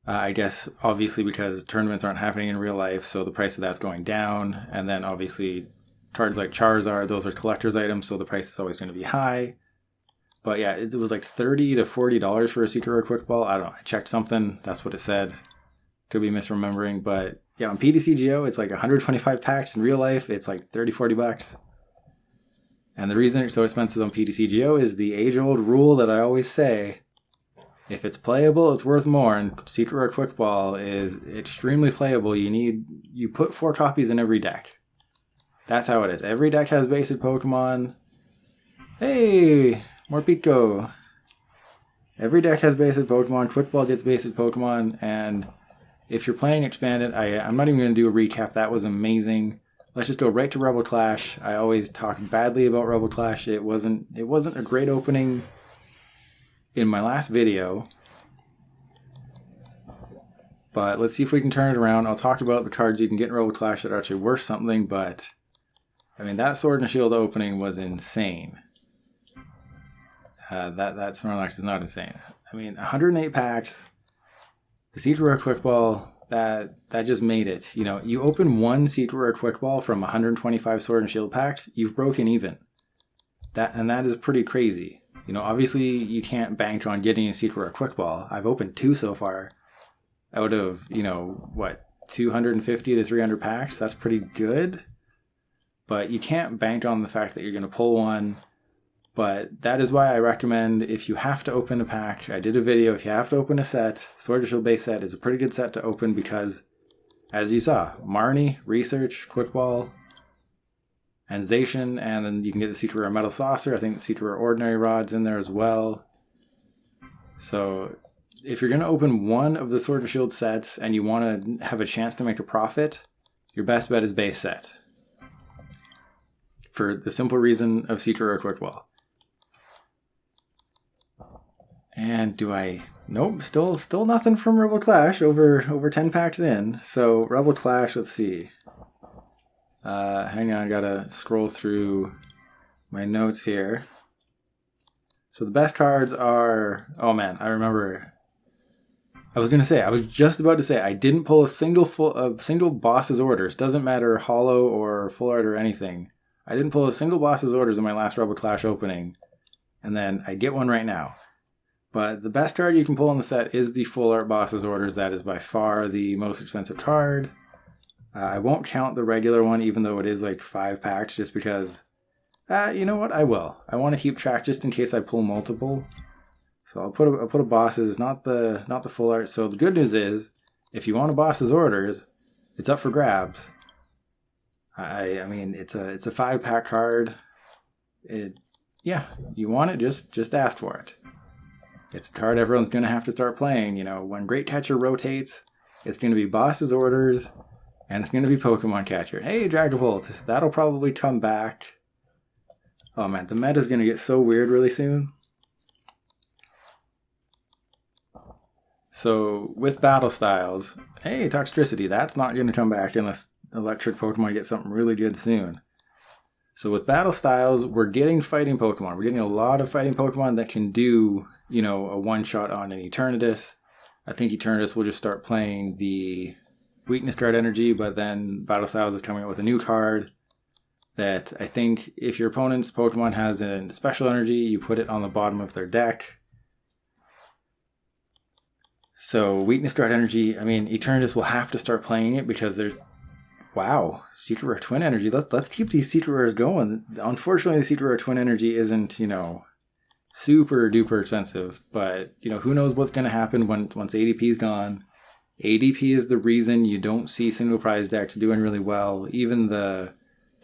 I guess, obviously, because tournaments aren't happening in real life, so the price of that's going down. And then, obviously, cards like Charizard, those are collector's items, so the price is always going to be high. But yeah, it was like $30 to $40 for a Secret Rare Quick Ball. I don't know. I checked something. That's what it said. Could be misremembering. But yeah, on PTCGO, it's like 125 packs. In real life, it's like $30-$40. And the reason it's so expensive on PTCGO is the age-old rule that I always say. If it's playable, it's worth more. And Secret Rare Quick Ball is extremely playable. You put 4 copies in every deck. That's how it is. Every deck has basic Pokemon. Hey, more Pico. Every deck has basic Pokemon. Quick Ball gets basic Pokemon. And if you're playing Expanded, I'm not even going to do a recap. That was amazing. Let's just go right to Rebel Clash. I always talk badly about Rebel Clash. It wasn't a great opening in my last video. But let's see if we can turn it around. I'll talk about the cards you can get in Rebel Clash that are actually worth something, but I mean, that Sword and Shield opening was insane. That Snorlax is not insane. I mean, 108 packs. The Secret Rare Quick Ball, that just made it. You know, you open one Secret Rare Quick Ball from 125 Sword and Shield packs, you've broken even. That is pretty crazy. You know, obviously you can't bank on getting a Secret Rare Quick Ball. I've opened 2 so far out of, 250 to 300 packs. That's pretty good. But you can't bank on the fact that you're going to pull one. But that is why I recommend, if you have to open a pack, I did a video, if you have to open a set, Sword and Shield base set is a pretty good set to open because, as you saw, Marnie, Research, Quick Ball, and Zacian, and then you can get the Secret Rare Metal Saucer. I think the Secret Rare Ordinary Rod's in there as well. So if you're going to open one of the Sword and Shield sets and you want to have a chance to make a profit, your best bet is base set. For the simple reason of Secret Rare Quick Ball. And nope, still nothing from Rebel Clash over 10 packs in. So Rebel Clash, let's see. Hang on, gotta scroll through my notes here. So the best cards are, oh man, I remember. I was just about to say, I didn't pull a single boss's orders. Doesn't matter holo or full art or anything. I didn't pull a single boss's orders in my last Rebel Clash opening. And then I get one right now. But the best card you can pull in the set is the full art boss's orders. That is by far the most expensive card. I won't count the regular one, even though it is like 5 packs, just because, you know what, I will. I want to keep track just in case I pull multiple. So I'll put a boss's, not the full art. So the good news is, if you want a boss's orders, it's up for grabs. I mean, it's a 5-pack card. You want it, just ask for it. It's a card everyone's going to have to start playing. You know, when Great Catcher rotates, it's going to be boss's orders, and it's going to be Pokemon Catcher. Hey, Dragapult, that'll probably come back. Oh man, the meta's going to get so weird really soon. So, with battle styles, hey, Toxtricity, that's not going to come back unless electric Pokemon get something really good soon. So with battle styles, we're getting fighting Pokemon. We're getting a lot of fighting Pokemon that can do, a one-shot on an Eternatus. I think Eternatus will just start playing the Weakness Guard energy, but then Battle Styles is coming out with a new card that I think if your opponent's Pokemon has a special energy, you put it on the bottom of their deck. So Weakness Guard energy, I mean, Eternatus will have to start playing it because there's, wow, Secret Rare Twin energy. Let's keep these Secret Rares going. Unfortunately, the Secret Rare Twin energy isn't, super duper expensive, but who knows what's going to happen once ADP is gone. ADP is the reason you don't see single prize decks doing really well, even the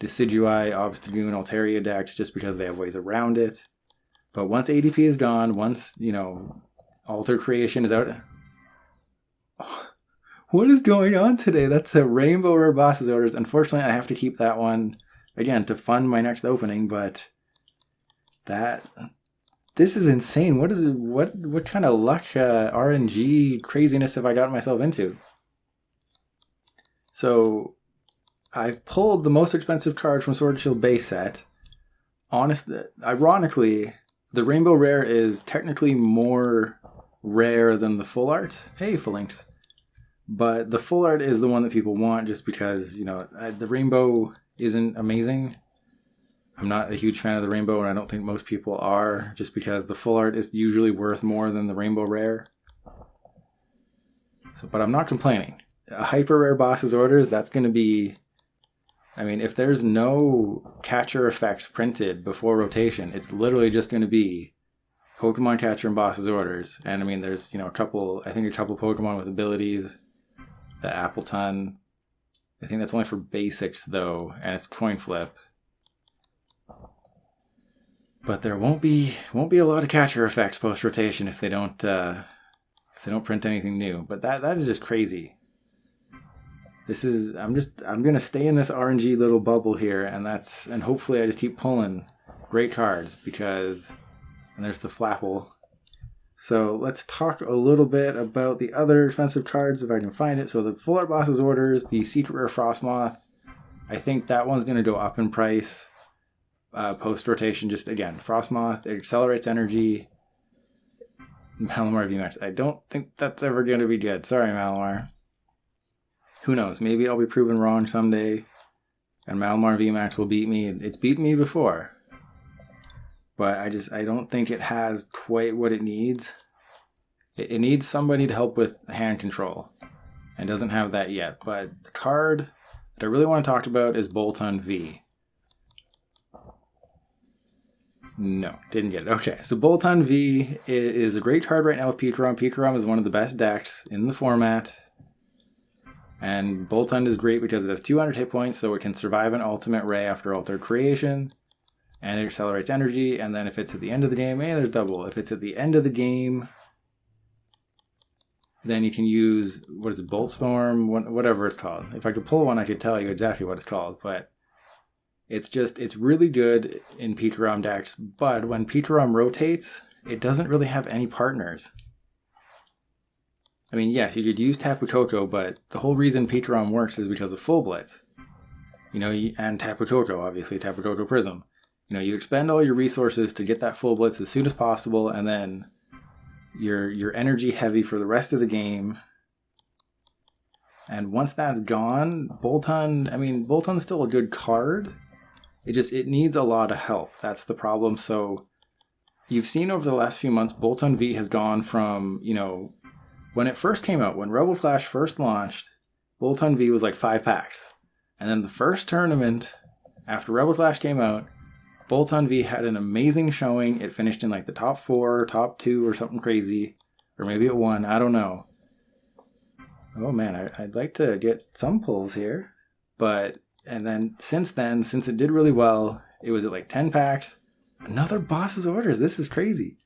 Decidueye, Obstagoon, Altaria decks, just because they have ways around it. But once ADP is gone, once Alter Creation is out. What is going on today? That's a Rainbow Rare Boss's orders. Unfortunately, I have to keep that one. again, to fund my next opening, but this is insane. What is it? What kind of luck, RNG craziness have I gotten myself into? So I've pulled the most expensive card from Sword and Shield base set. Ironically, the Rainbow Rare is technically more rare than the full art. Hey, Phalanx. But the full art is the one that people want just because, the Rainbow isn't amazing. I'm not a huge fan of the Rainbow, and I don't think most people are, just because the full art is usually worth more than the Rainbow Rare. But I'm not complaining. A hyper rare boss's orders, that's going to be... if there's no catcher effects printed before rotation, it's literally just going to be Pokemon catcher and boss's orders. And there's, a couple Pokemon with abilities. The Appleton. I think that's only for basics though, and it's coin flip. But there won't be a lot of catcher effects post rotation if they don't print anything new. But that is just crazy. I'm gonna stay in this RNG little bubble here, and hopefully I just keep pulling great cards and there's the Flapple. So let's talk a little bit about the other expensive cards if I can find it. So the Full Art Boss's Orders, the Secret Rare Frostmoth, I think that one's gonna go up in price post rotation. Just again, Frostmoth, it accelerates energy. Malamar VMAX, I don't think that's ever gonna be good. Sorry, Malamar. Who knows? Maybe I'll be proven wrong someday, and Malamar VMAX will beat me. It's beaten me before, but I don't think it has quite what it needs. It needs somebody to help with hand control, and doesn't have that yet. But the card that I really want to talk about is Bolton V. No, didn't get it. Okay, so Bolton V is a great card right now with Pikarom. Pikarom is one of the best decks in the format. And Bolton is great because it has 200 hit points, so it can survive an ultimate ray after altered creation. And it accelerates energy, and then if it's at the end of the game, there's double. If it's at the end of the game, then you can use, Bolt Storm, whatever it's called. If I could pull one, I could tell you exactly what it's called, but it's really good in Pikarom decks, but when Pikarom rotates, it doesn't really have any partners. Yes, you could use Tapu Koko, but the whole reason Pikarom works is because of Full Blitz. And Tapu Koko, obviously, Tapu Koko Prism. You expend all your resources to get that Full Blitz as soon as possible, and then you're energy heavy for the rest of the game. And once that's gone, Bolton's still a good card. It needs a lot of help. That's the problem. So you've seen over the last few months, Bolton V has gone from, when it first came out, when Rebel Clash first launched, Bolton V was like 5 packs. And then the first tournament, after Rebel Clash came out, Bolton V had an amazing showing. It finished in like the top 4, top 2 or something crazy. Or maybe it won, I don't know. Oh man, I'd like to get some pulls here. And then, since it did really well, it was at like 10 packs. Another Boss's Orders, this is crazy.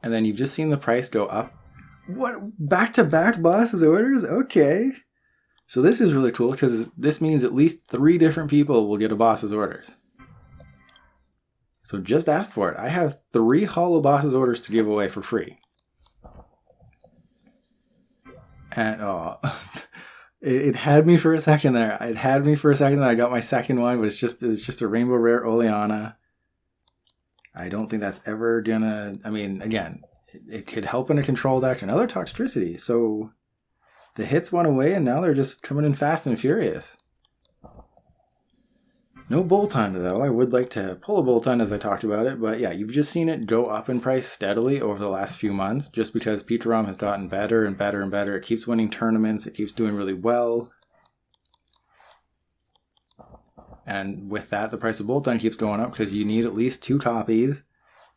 And then you've just seen the price go up. What? Back-to-back Boss's Orders? Okay. So this is really cool because this means at least 3 different people will get a Boss's Orders. So just ask for it. I have 3 Holo Boss's Orders to give away for free. And it had me for a second there. I got my second one, but it's just a Rainbow Rare Oleana. I don't think that's ever gonna... again, it could help in a control deck. Another Toxtricity. So the hits went away, and now they're just coming in fast and furious. No Bolton, though. I would like to pull a Bolton as I talked about it. But yeah, you've just seen it go up in price steadily over the last few months, just because Pikarom has gotten better and better and better. It keeps winning tournaments. It keeps doing really well. And with that, the price of Bolton keeps going up because you need at least 2 copies.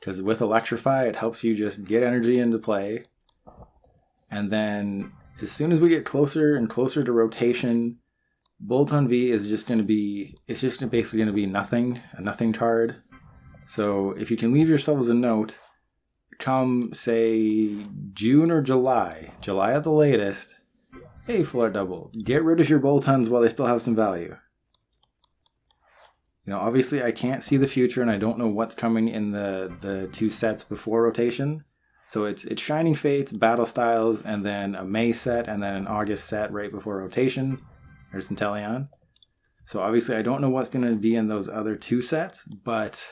Because with Electrify, it helps you just get energy into play. And then as soon as we get closer and closer to rotation, Bolton V is just going to be, basically going to be nothing, a nothing card. So if you can leave yourselves a note, come say June or July at the latest, Hey, full art double. Get rid of your Boltons while they still have some value. You know, obviously I can't see the future and I don't know what's coming in the 2 sets before rotation. So it's Shining Fates, Battle Styles, and then a May set, and then an August set right before rotation. There's Centellion. So obviously I don't know what's going to be in those other 2 sets, but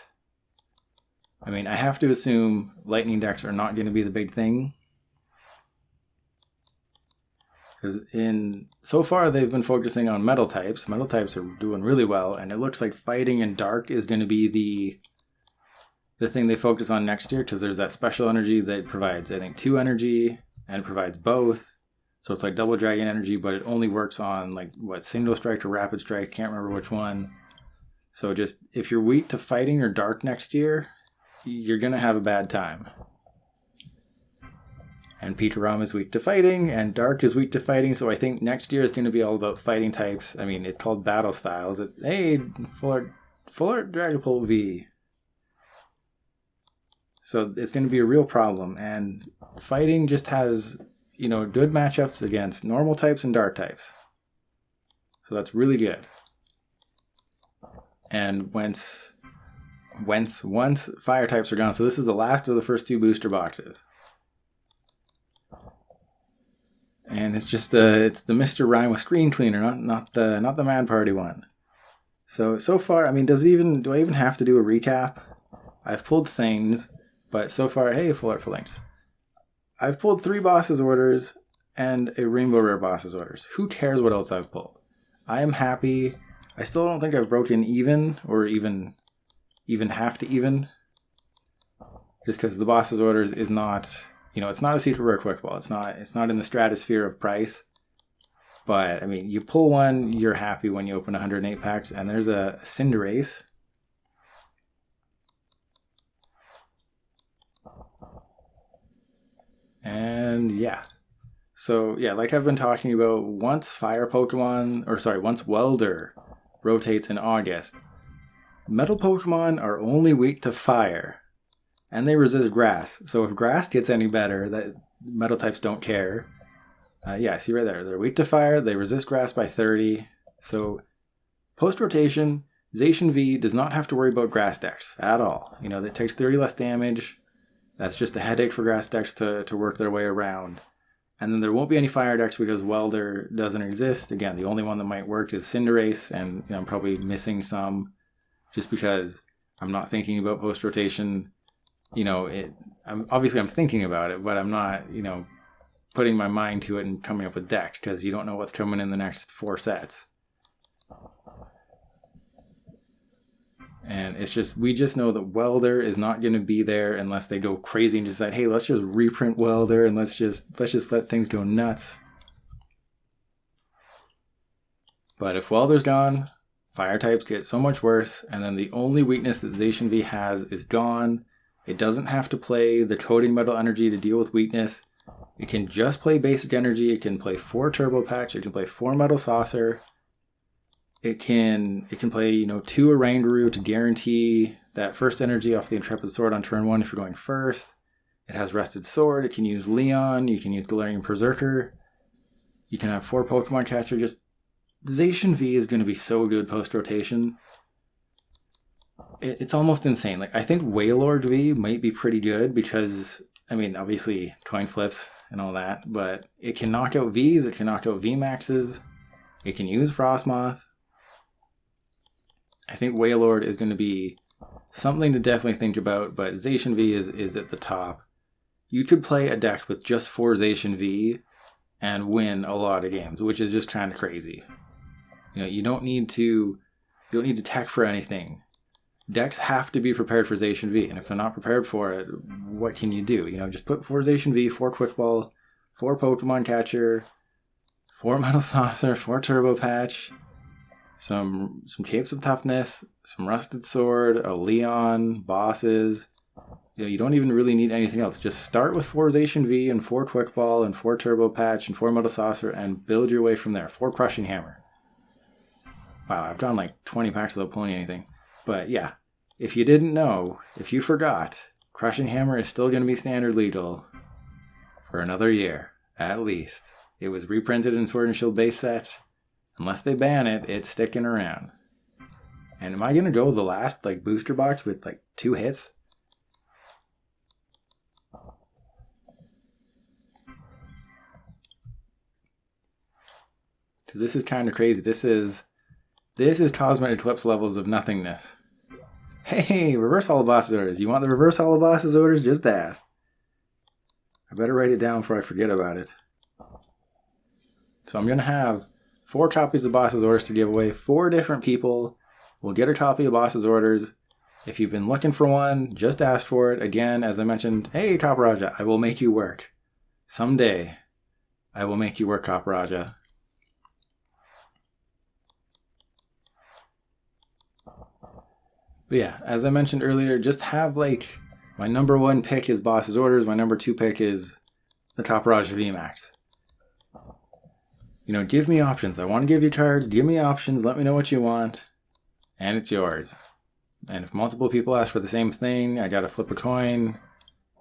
I mean, I have to assume Lightning decks are not going to be the big thing. Because so far they've been focusing on metal types. Metal types are doing really well, and it looks like fighting and dark is going to be the thing they focus on next year, because there's that special energy that provides, I think, 2 energy, and it provides both. So it's like double dragon energy, but it only works on like single strike or rapid strike. Can't remember which one. So just if you're weak to fighting or dark next year, you're going to have a bad time. And Pikarom is weak to fighting, and Dark is weak to fighting, so I think next year is going to be all about fighting types. I mean, it's called Battle Styles. Hey, Full Art Dragapult V. So it's going to be a real problem, and fighting just has, you know, good matchups against normal types and dark types. So that's really good. And once fire types are gone, so this is the last of the first 2 booster boxes. And it's just it's the Mr. Rhyme with Screen Cleaner, not the Mad Party one. So far, I mean, do I even have to do a recap? I've pulled things, but so far, hey, Full Art for Links. I've pulled 3 bosses orders and a Rainbow Rare bosses orders. Who cares what else I've pulled? I am happy. I still don't think I've broken even, or even half to even. Just because the bosses orders is not... You know, it's not a secret rare quick ball. It's not in the stratosphere of price. But, I mean, you pull one, you're happy when you open 108 packs. And there's a Cinderace. And, yeah. So, yeah, like I've been talking about, once Welder rotates in August, metal Pokemon are only weak to fire. And they resist grass. So if grass gets any better, that metal types don't care. Yeah, see right there. They're weak to fire. They resist grass by 30. So post-rotation, Zacian V does not have to worry about grass decks at all. You know, it takes 30 less damage. That's just a headache for grass decks to work their way around. And then there won't be any fire decks because Welder doesn't exist. Again, the only one that might work is Cinderace. And you know, I'm probably missing some just because I'm not thinking about post-rotation. You know, I'm thinking about it, but I'm not, you know, putting my mind to it and coming up with decks, because you don't know what's coming in the next 4 sets. And it's just, we just know that Welder is not going to be there unless they go crazy and decide, hey, let's just reprint Welder and let's just let things go nuts. But if Welder's gone, fire types get so much worse, and then the only weakness that Zacian V has is gone. It doesn't have to play the Coding Metal Energy to deal with weakness. It can just play basic energy. It can play 4 Turbo Patch. It can play 4 Metal Saucer. It can play, you know, 2 Oranguru to guarantee that first energy off the Intrepid Sword on turn 1 if you're going first. It has Rusted Sword. It can use Leon. You can use Galarian Berserker. You can have 4 Pokemon Catcher. Just Zacian V is going to be so good post-rotation. It's almost insane. Like, I think Wailord V might be pretty good because, I mean, obviously coin flips and all that, but it can knock out Vs, it can knock out VMAXs, it can use Frostmoth. I think Wailord is going to be something to definitely think about, but Zacian V is at the top. You could play a deck with just 4 Zacian V and win a lot of games, which is just kind of crazy. You know, you don't need to tech for anything. Decks have to be prepared for Zacian V, and if they're not prepared for it, what can you do? You know, just put 4 Zacian V, 4 Quick Ball, 4 Pokemon Catcher, 4 Metal Saucer, 4 Turbo Patch, some Capes of Toughness, some Rusted Sword, a Leon, bosses. You know, you don't even really need anything else. Just start with 4 Zacian V and 4 Quick Ball and 4 Turbo Patch and 4 Metal Saucer and build your way from there. 4 Crushing Hammer. Wow, I've gone like 20 packs without pulling anything. But yeah, if you didn't know, if you forgot, Crushing Hammer is still going to be standard legal for another year, at least. It was reprinted in Sword and Shield base set. Unless they ban it, it's sticking around. And am I going to go the last like booster box with like 2 hits? Because this is kind of crazy. This is Cosmic Eclipse levels of nothingness. Hey, reverse holo boss's orders. You want the reverse holo boss's orders? Just ask. I better write it down before I forget about it. So I'm going to have 4 copies of boss's orders to give away. 4 different people will get a copy of boss's orders. If you've been looking for one, just ask for it. Again, as I mentioned, hey, Copper I will make you work. Someday, I will make you work, Copper. But yeah, as I mentioned earlier, just have like, my number 1 pick is boss's orders. My number 2 pick is the Copper VMAX. You know, give me options. I want to give you cards. Give me options. Let me know what you want. And it's yours. And if multiple people ask for the same thing, I got to flip a coin.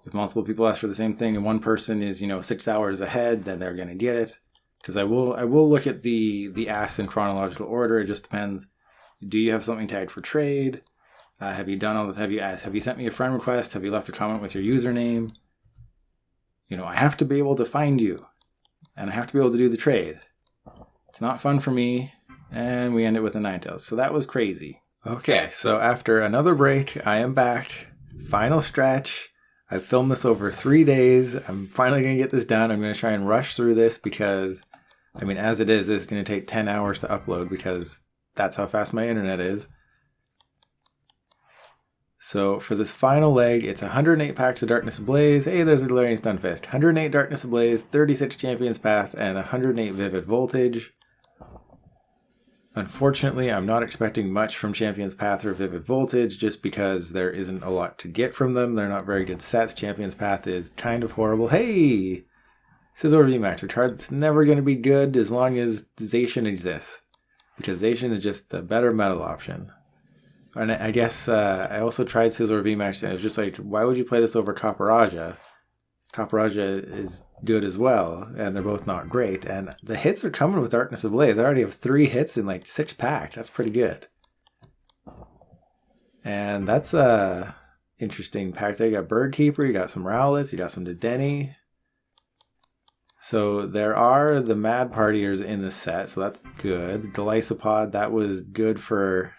If multiple people ask for the same thing and one person is, 6 hours ahead, then they're going to get it. Because I will look at the asks in chronological order. It just depends. Do you have something tagged for trade? Have you done all the, have you sent me a friend request? Have you left a comment with your username? I have to be able to find you. And I have to be able to do the trade. It's not fun for me. And we end it with a Ninetales. So that was crazy. Okay, so after another break, I am back. Final stretch. I've filmed this over 3 days. I'm finally going to get this done. I'm going to try and rush through this because, as it is, this is going to take 10 hours to upload because that's how fast my internet is. So for this final leg, it's 108 packs of Darkness Ablaze. Hey, there's a Galarian Stunfist. 108 Darkness Ablaze, 36 Champion's Path, and 108 Vivid Voltage. Unfortunately, I'm not expecting much from Champion's Path or Vivid Voltage just because there isn't a lot to get from them. They're not very good sets. Champion's Path is kind of horrible. Hey! Scizor VMAX, a card that's never going to be good as long as Zacian exists. Because Zacian is just the better metal option. And I guess I also tried Scizor VMAX and it was just like, why would you play this over Copper? Copper is good as well, and they're both not great. And the hits are coming with Darkness Ablaze. I already have 3 hits in like 6 packs. That's pretty good. And that's a interesting pack there. You got Birdkeeper, you got some Rowlets, you got some Dedenne. So there are the Mad Partiers in this set, so that's good. The Golisopod, that was good for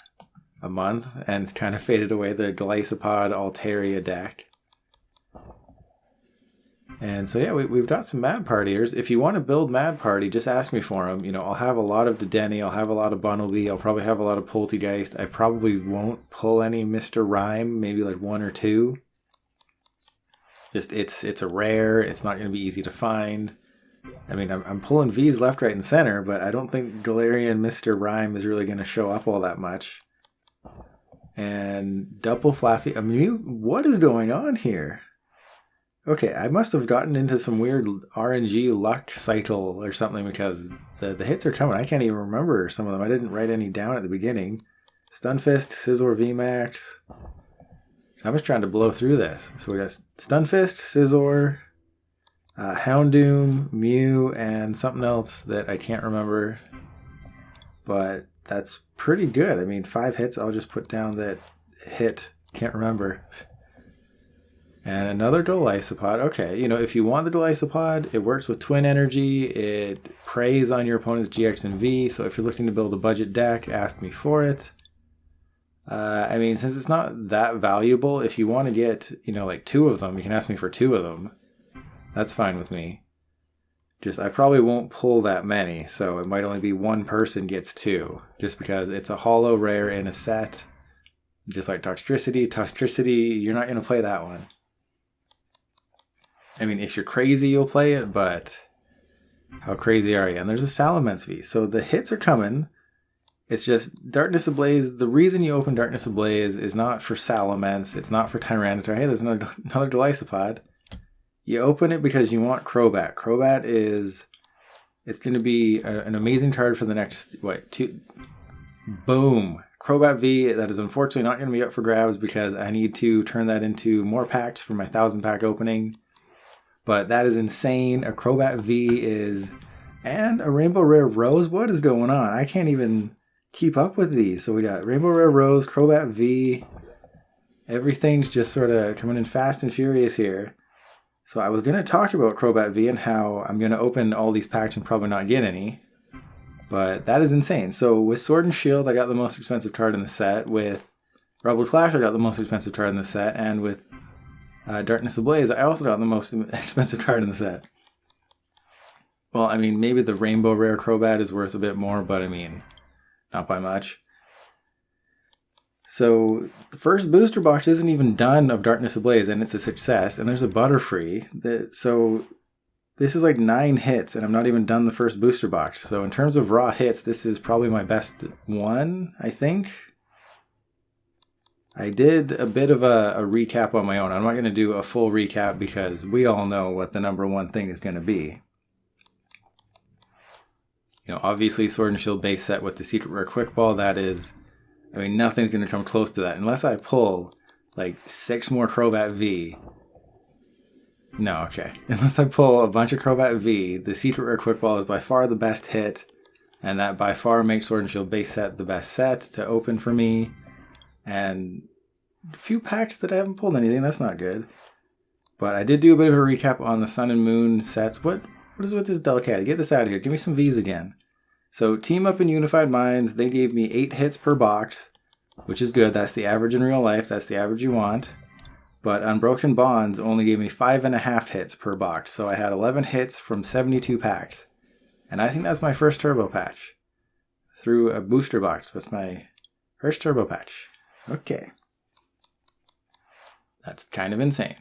a month, and it's kind of faded away. The Golisopod Altaria deck. And so yeah, we've got some Mad Partiers. If you want to build Mad Party, just ask me for them. I'll have a lot of Dedenne, I'll have a lot of Bunnelby, I'll probably have a lot of Poltegeist. I probably won't pull any Mr. Rhyme, maybe like 1 or 2. Just it's a rare, it's not going to be easy to find. I'm pulling V's left, right, and center, but I don't think Galarian Mr. Rhyme is really going to show up all that much. And Double Flaffy. What is going on here? Okay, I must have gotten into some weird RNG luck cycle or something because the hits are coming. I can't even remember some of them. I didn't write any down at the beginning. Stunfist, Scizor VMAX. I'm just trying to blow through this. So we got Stunfist, Scizor, Houndoom, Mew, and something else that I can't remember. But that's pretty good. 5 hits, I'll just put down that hit. Can't remember. And another Golisopod. Okay, if you want the Golisopod, it works with Twin Energy. It preys on your opponent's GX and V. So if you're looking to build a budget deck, ask me for it. Since it's not that valuable, if you want to get, like 2 of them, you can ask me for 2 of them. That's fine with me. I probably won't pull that many, so it might only be 1 person gets 2, just because it's a holo rare in a set. Just like Toxtricity, you're not going to play that one. If you're crazy, you'll play it, but how crazy are you? And there's a Salamence V, so the hits are coming. It's just Darkness Ablaze. The reason you open Darkness Ablaze is not for Salamence, it's not for Tyranitar. Hey, there's another Golisopod. You open it because you want Crobat. Crobat it's going to be an amazing card for the next, 2... Boom. Crobat V, that is unfortunately not going to be up for grabs because I need to turn that into more packs for my 1,000 pack opening. But that is insane. A Crobat V is And a Rainbow Rare Rose. What is going on? I can't even keep up with these. So we got Rainbow Rare Rose, Crobat V. Everything's just sort of coming in fast and furious here. So I was going to talk about Crobat V and how I'm going to open all these packs and probably not get any. But that is insane. So with Sword and Shield, I got the most expensive card in the set. With Rebel Clash, I got the most expensive card in the set. And with Darkness Ablaze, I also got the most expensive card in the set. Well, I mean, maybe the Rainbow Rare Crobat is worth a bit more, but I mean, not by much. So the first booster box isn't even done of Darkness Ablaze, and it's a success. And there's a Butterfree. So this is like 9 hits, and I'm not even done the first booster box. So in terms of raw hits, this is probably my best one, I think. I did a bit of a recap on my own. I'm not going to do a full recap because we all know what the number one thing is going to be. You know, obviously Sword and Shield base set with the Secret Rare Quick Ball, that is... I mean, nothing's going to come close to that. Unless I pull, like, 6 more Crobat V. No, okay. Unless I pull a bunch of Crobat V, the Secret Rare Quick Ball is by far the best hit. And that by far makes Sword and Shield base set the best set to open for me. And a few packs that I haven't pulled anything, that's not good. But I did do a bit of a recap on the Sun and Moon sets. What is with this Delcatty? Get this out of here. Give me some Vs again. So Team Up and Unified Minds, they gave me 8 hits per box, which is good. That's the average in real life. That's the average you want. But Unbroken Bonds only gave me 5.5 hits per box. So I had 11 hits from 72 packs. And I think that's my first turbo patch. Through a booster box. That's my first turbo patch. Okay. That's kind of insane.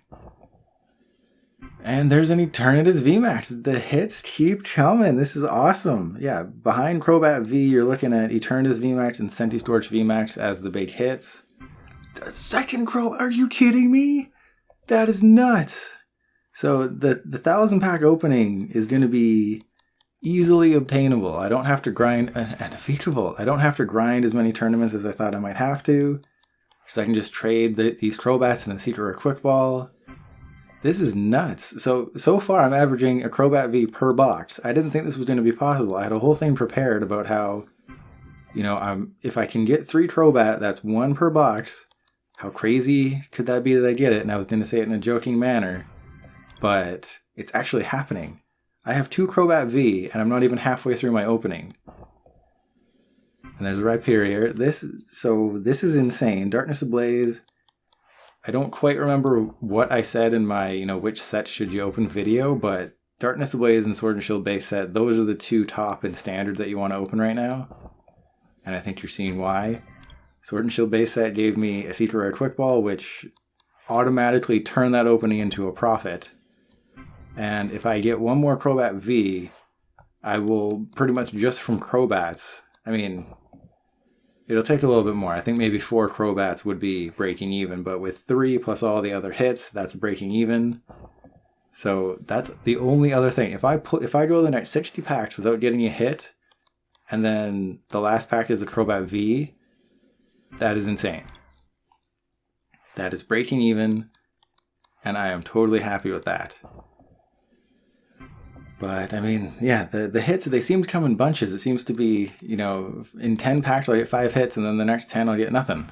And there's an Eternatus VMAX. The hits keep coming. This is awesome. Yeah, behind Crobat V, you're looking at Eternatus VMAX and Centistorch VMAX as the big hits. The second Crobat, are you kidding me? That is nuts. So the 1,000 pack opening is going to be easily obtainable. I don't have to grind, and defeatable. I don't have to grind as many tournaments as I thought I might have to. So I can just trade these Crobats and the Secret Rare Quick Ball. This is nuts. So far I'm averaging a Crobat V per box. I didn't think this was going to be possible. I had a whole thing prepared about how, you know, if I can get 3 Crobat, that's 1 per box. How crazy could that be that I get it? And I was going to say it in a joking manner, but it's actually happening. I have 2 Crobat V, and I'm not even halfway through my opening. And there's a Rhyperior. This is insane. Darkness Ablaze. I don't quite remember what I said in my, which set should you open video, but Darkness Ablaze and Sword and Shield base set, those are the 2 top in standard that you want to open right now. And I think you're seeing why. Sword and Shield base set gave me a Secret Rare Quick Ball, which automatically turned that opening into a profit. And if I get 1 more Crobat V, I will pretty much just from Crobats, it'll take a little bit more. I think maybe 4 Crobats would be breaking even, but with 3 plus all the other hits, that's breaking even. So that's the only other thing. If I go the next 60 packs without getting a hit, and then the last pack is a Crobat V, that is insane. That is breaking even, and I am totally happy with that. But, the hits, they seem to come in bunches. It seems to be, in 10 packs I'll get 5 hits, and then the next 10 I'll get nothing.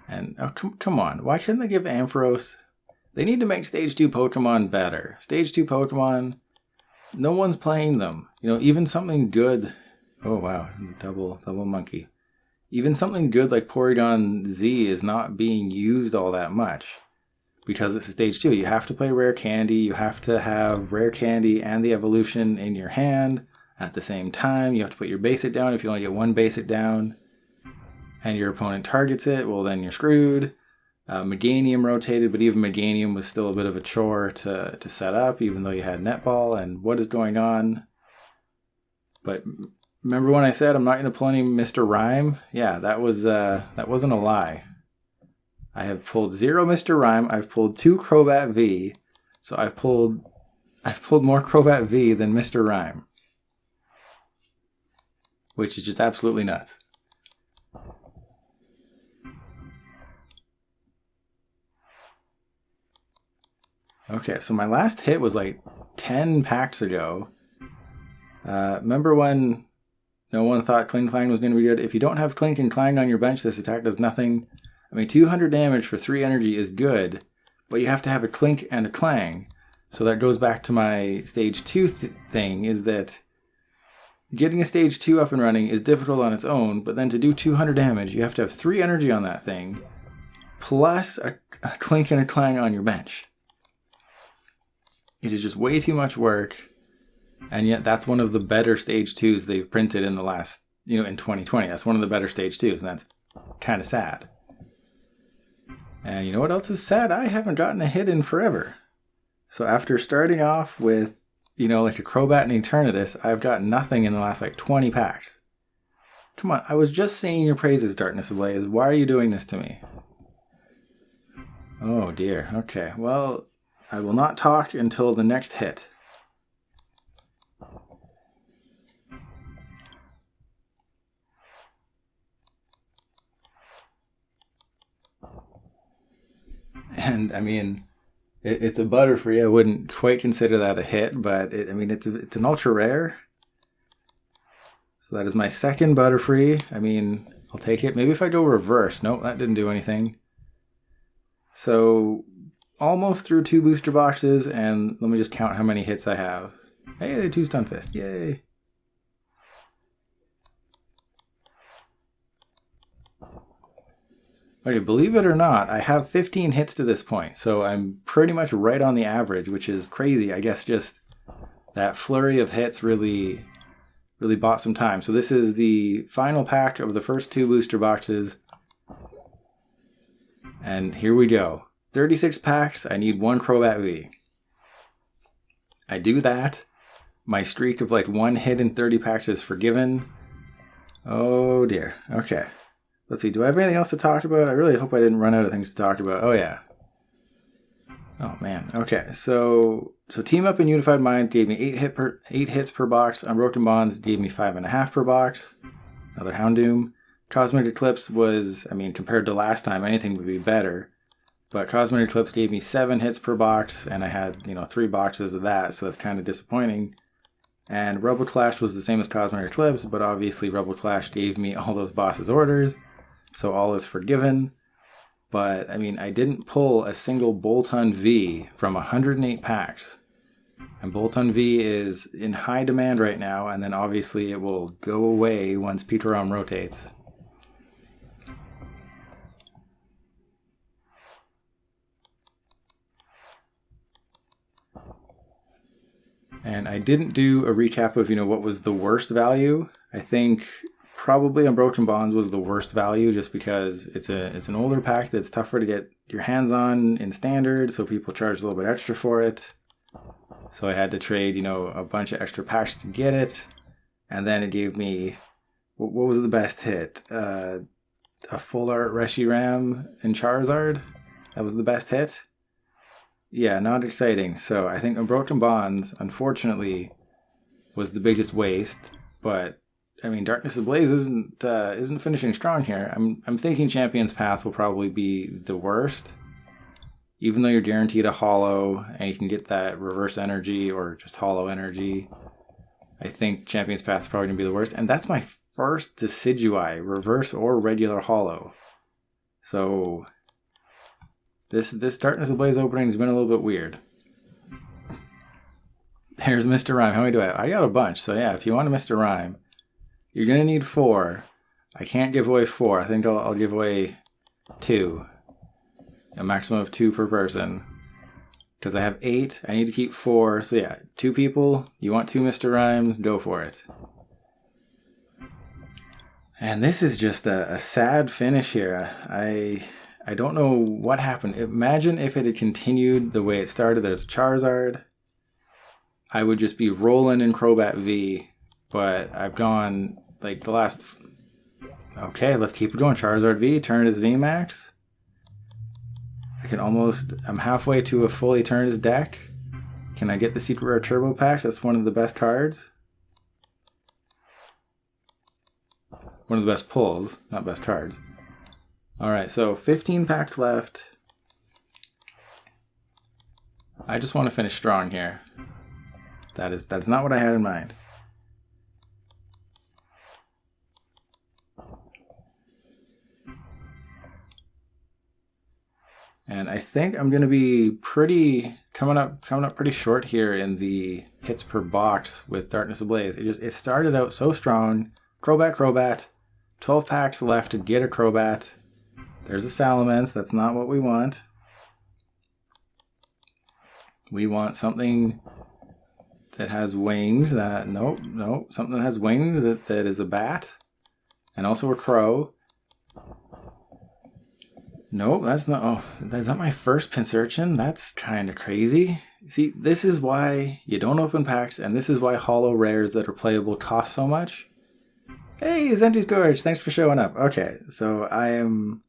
And, come on. Why couldn't they give Ampharos... They need to make Stage 2 Pokemon better. Stage 2 Pokemon, no one's playing them. Even something good... Oh, wow. Double monkey. Even something good like Porygon Z is not being used all that much. Because it's a Stage 2, you have to play Rare Candy, you have to have Rare Candy and the Evolution in your hand at the same time. You have to put your basic down. If you only get 1 basic down and your opponent targets it, well then you're screwed. Meganium rotated, but even Meganium was still a bit of a chore to set up, even though you had Netball, and what is going on? But remember when I said I'm not going to pull any Mr. Rhyme? Yeah, that wasn't a lie. I have pulled 0 Mr. Rhyme. I've pulled 2 Crobat V. So I've pulled more Crobat V than Mr. Rhyme. Which is just absolutely nuts. Okay, so my last hit was like 10 packs ago. Remember when no one thought Cling Clang was going to be good? If you don't have Clink and Clang on your bench, this attack does nothing. I mean, 200 damage for 3 energy is good, but you have to have a Clink and a Clang. So that goes back to my stage 2 thing, is that getting a stage 2 up and running is difficult on its own, but then to do 200 damage, you have to have 3 energy on that thing, plus a Clink and a Clang on your bench. It is just way too much work, and yet that's one of the better stage 2s they've printed in the last, in 2020. That's one of the better stage 2s, and that's kind of sad. And you know what else is sad? I haven't gotten a hit in forever. So after starting off with, like a Crobat and Eternatus, I've got nothing in the last 20 packs. Come on, I was just singing your praises, Darkness Ablaze. Why are you doing this to me? Oh dear, okay. Well, I will not talk until the next hit. And I mean, it's a Butterfree. I wouldn't quite consider that a hit, but it's an ultra rare. So that is my second Butterfree. I mean, I'll take it. Maybe if I go reverse. Nope, that didn't do anything. So almost through 2 booster boxes, and let me just count how many hits I have. Hey, 2 Stunfisk. Yay. Okay, believe it or not, I have 15 hits to this point, so I'm pretty much right on the average, which is crazy. I guess just that flurry of hits really bought some time. So this is the final pack of the first 2 booster boxes. And here we go. 36 packs, I need 1 Crobat V. I do that. My streak of 1 hit in 30 packs is forgiven. Oh dear. Okay. Let's see, do I have anything else to talk about? I really hope I didn't run out of things to talk about. Oh yeah. Oh man. Okay, so Team Up and Unified Mind gave me 8 hits per box. Unbroken Bonds gave me 5.5 per box. Another Houndoom. Cosmic Eclipse was, compared to last time, anything would be better. But Cosmic Eclipse gave me 7 hits per box, and I had, 3 boxes of that, so that's kind of disappointing. And Rebel Clash was the same as Cosmic Eclipse, but obviously Rebel Clash gave me all those boss's orders. So all is forgiven, but I didn't pull a single Boltund V from 108 packs. And Boltund V is in high demand right now, and then obviously it will go away once Pikarom rotates. And I didn't do a recap of, what was the worst value. I think probably Unbroken Bonds was the worst value, just because it's an older pack that's tougher to get your hands on in standard, so people charge a little bit extra for it. So I had to trade, a bunch of extra packs to get it. And then it gave me, what was the best hit? A full art Reshiram and Charizard? That was the best hit? Yeah, not exciting. So I think Unbroken Bonds, unfortunately, was the biggest waste, but Darkness Ablaze isn't finishing strong here. I'm thinking Champion's Path will probably be the worst. Even though you're guaranteed a holo and you can get that reverse energy or just holo energy, I think Champion's Path is probably going to be the worst. And that's my first Decidueye, reverse or regular holo. So this Darkness Ablaze opening has been a little bit weird. There's Mr. Rhyme. How many do I have? I got a bunch. So yeah, if you want a Mr. Rhyme, you're going to need 4. I can't give away 4. I think I'll give away 2. A maximum of 2 per person. Because I have 8. I need to keep 4. So yeah, 2 people. You want 2 Mr. Rhymes? Go for it. And this is just a sad finish here. I don't know what happened. Imagine if it had continued the way it started. There's Charizard. I would just be rolling in Crobat V. But I've gone the last... Okay, let's keep it going. Charizard V, Eternatus VMAX. I'm halfway to a full Eternatus deck. Can I get the Secret Rare Turbo Pack? That's one of the best cards. One of the best pulls, not best cards. Alright, so 15 packs left. I just want to finish strong here. That's not what I had in mind. And I think I'm going to be coming up pretty short here in the hits per box with Darkness Ablaze. It started out so strong. Crobat. 12 packs left to get a Crobat. There's a Salamence. That's not what we want. We want something that has wings. Nope. Something that has wings that is a bat. And also a crow. Nope, that's not. Oh, is that my first Pinsirchin? That's kind of crazy. See, this is why you don't open packs, and this is why holo rares that are playable cost so much. Hey, Zenti's Gorge, thanks for showing up. Okay, so I'm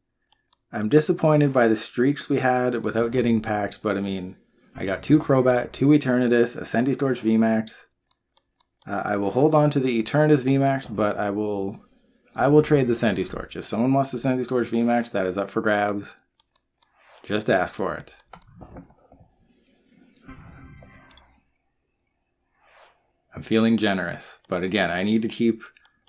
disappointed by the streaks we had without getting packs, but I mean, I got 2 Crobat, 2 Eternatus, a Senti Scorch VMAX. I will hold on to the Eternatus VMAX, but I will trade the Senti Scorch. If someone wants the Senti Scorch VMAX, that is up for grabs. Just ask for it. I'm feeling generous, but again, I need to keep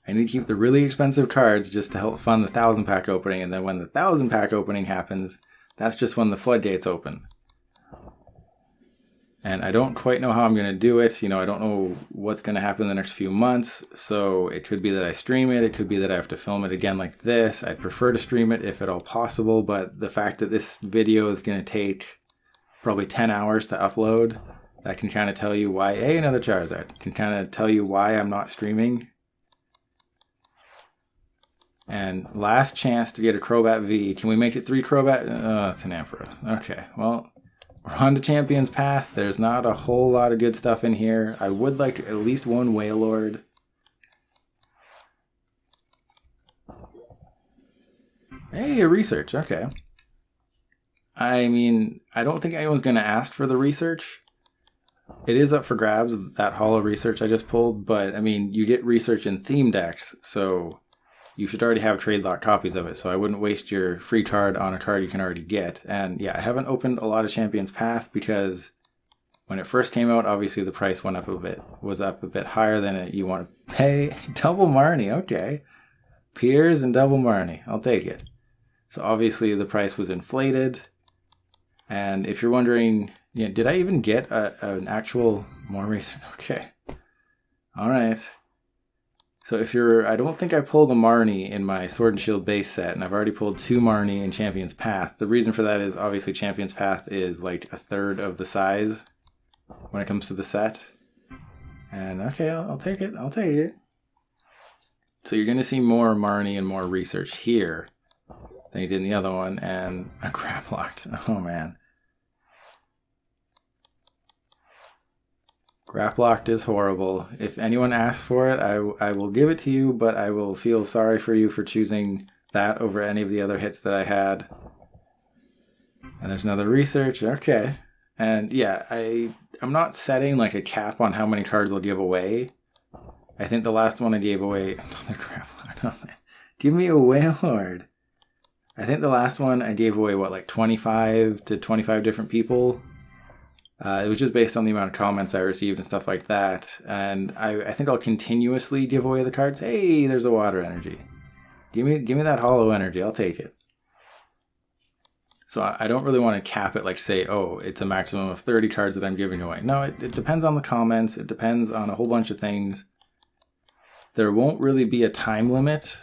the really expensive cards just to help fund the 1,000 pack opening, and then when the 1,000 pack opening happens, that's just when the floodgates open. And I don't quite know how I'm going to do it. I don't know what's going to happen in the next few months. So it could be that I stream it. It could be that I have to film it again like this. I'd prefer to stream it if at all possible. But the fact that this video is going to take probably 10 hours to upload, that can kind of tell you why. Hey, another Charizard. Can kind of tell you why I'm not streaming. And last chance to get a Crobat V. Can we make it 3 Crobat? Oh, it's an Ampharos. Okay, well, we're on to Champion's Path. There's not a whole lot of good stuff in here. I would like at least 1 Wailord. Hey, a research. Okay. I mean, I don't think anyone's going to ask for the research. It is up for grabs, that holo research I just pulled, but I mean, you get research in theme decks, so you should already have trade lock copies of it, so I wouldn't waste your free card on a card you can already get. And yeah, I haven't opened a lot of Champion's Path because when it first came out, obviously the price was up a bit higher than you want to pay. Double Marnie, okay. Piers and double Marnie, I'll take it. So obviously the price was inflated. And if you're wondering, did I even get an actual more research? Okay. All right. So I don't think I pulled a Marnie in my Sword and Shield base set, and I've already pulled 2 Marnie in Champion's Path. The reason for that is obviously Champion's Path is like a third of the size when it comes to the set. And okay, I'll take it. So you're going to see more Marnie and more research here than you did in the other one, and a crap locked. Oh man. Graph locked is horrible. If anyone asks for it, I will give it to you, but I will feel sorry for you for choosing that over any of the other hits that I had. And there's another research. Okay. And yeah, I'm not setting like a cap on how many cards I'll give away. I think the last one I gave away... Another graph locked. Oh, man. Give me a Wailord. I think the last one I gave away, like 25 to 25 different people. It was just based on the amount of comments I received and stuff like that. And I think I'll continuously give away the cards. Hey, there's a water energy. Give me that holo energy. I'll take it. So I don't really want to cap it like say, oh, it's a maximum of 30 cards that I'm giving away. No, it depends on the comments. It depends on a whole bunch of things. There won't really be a time limit.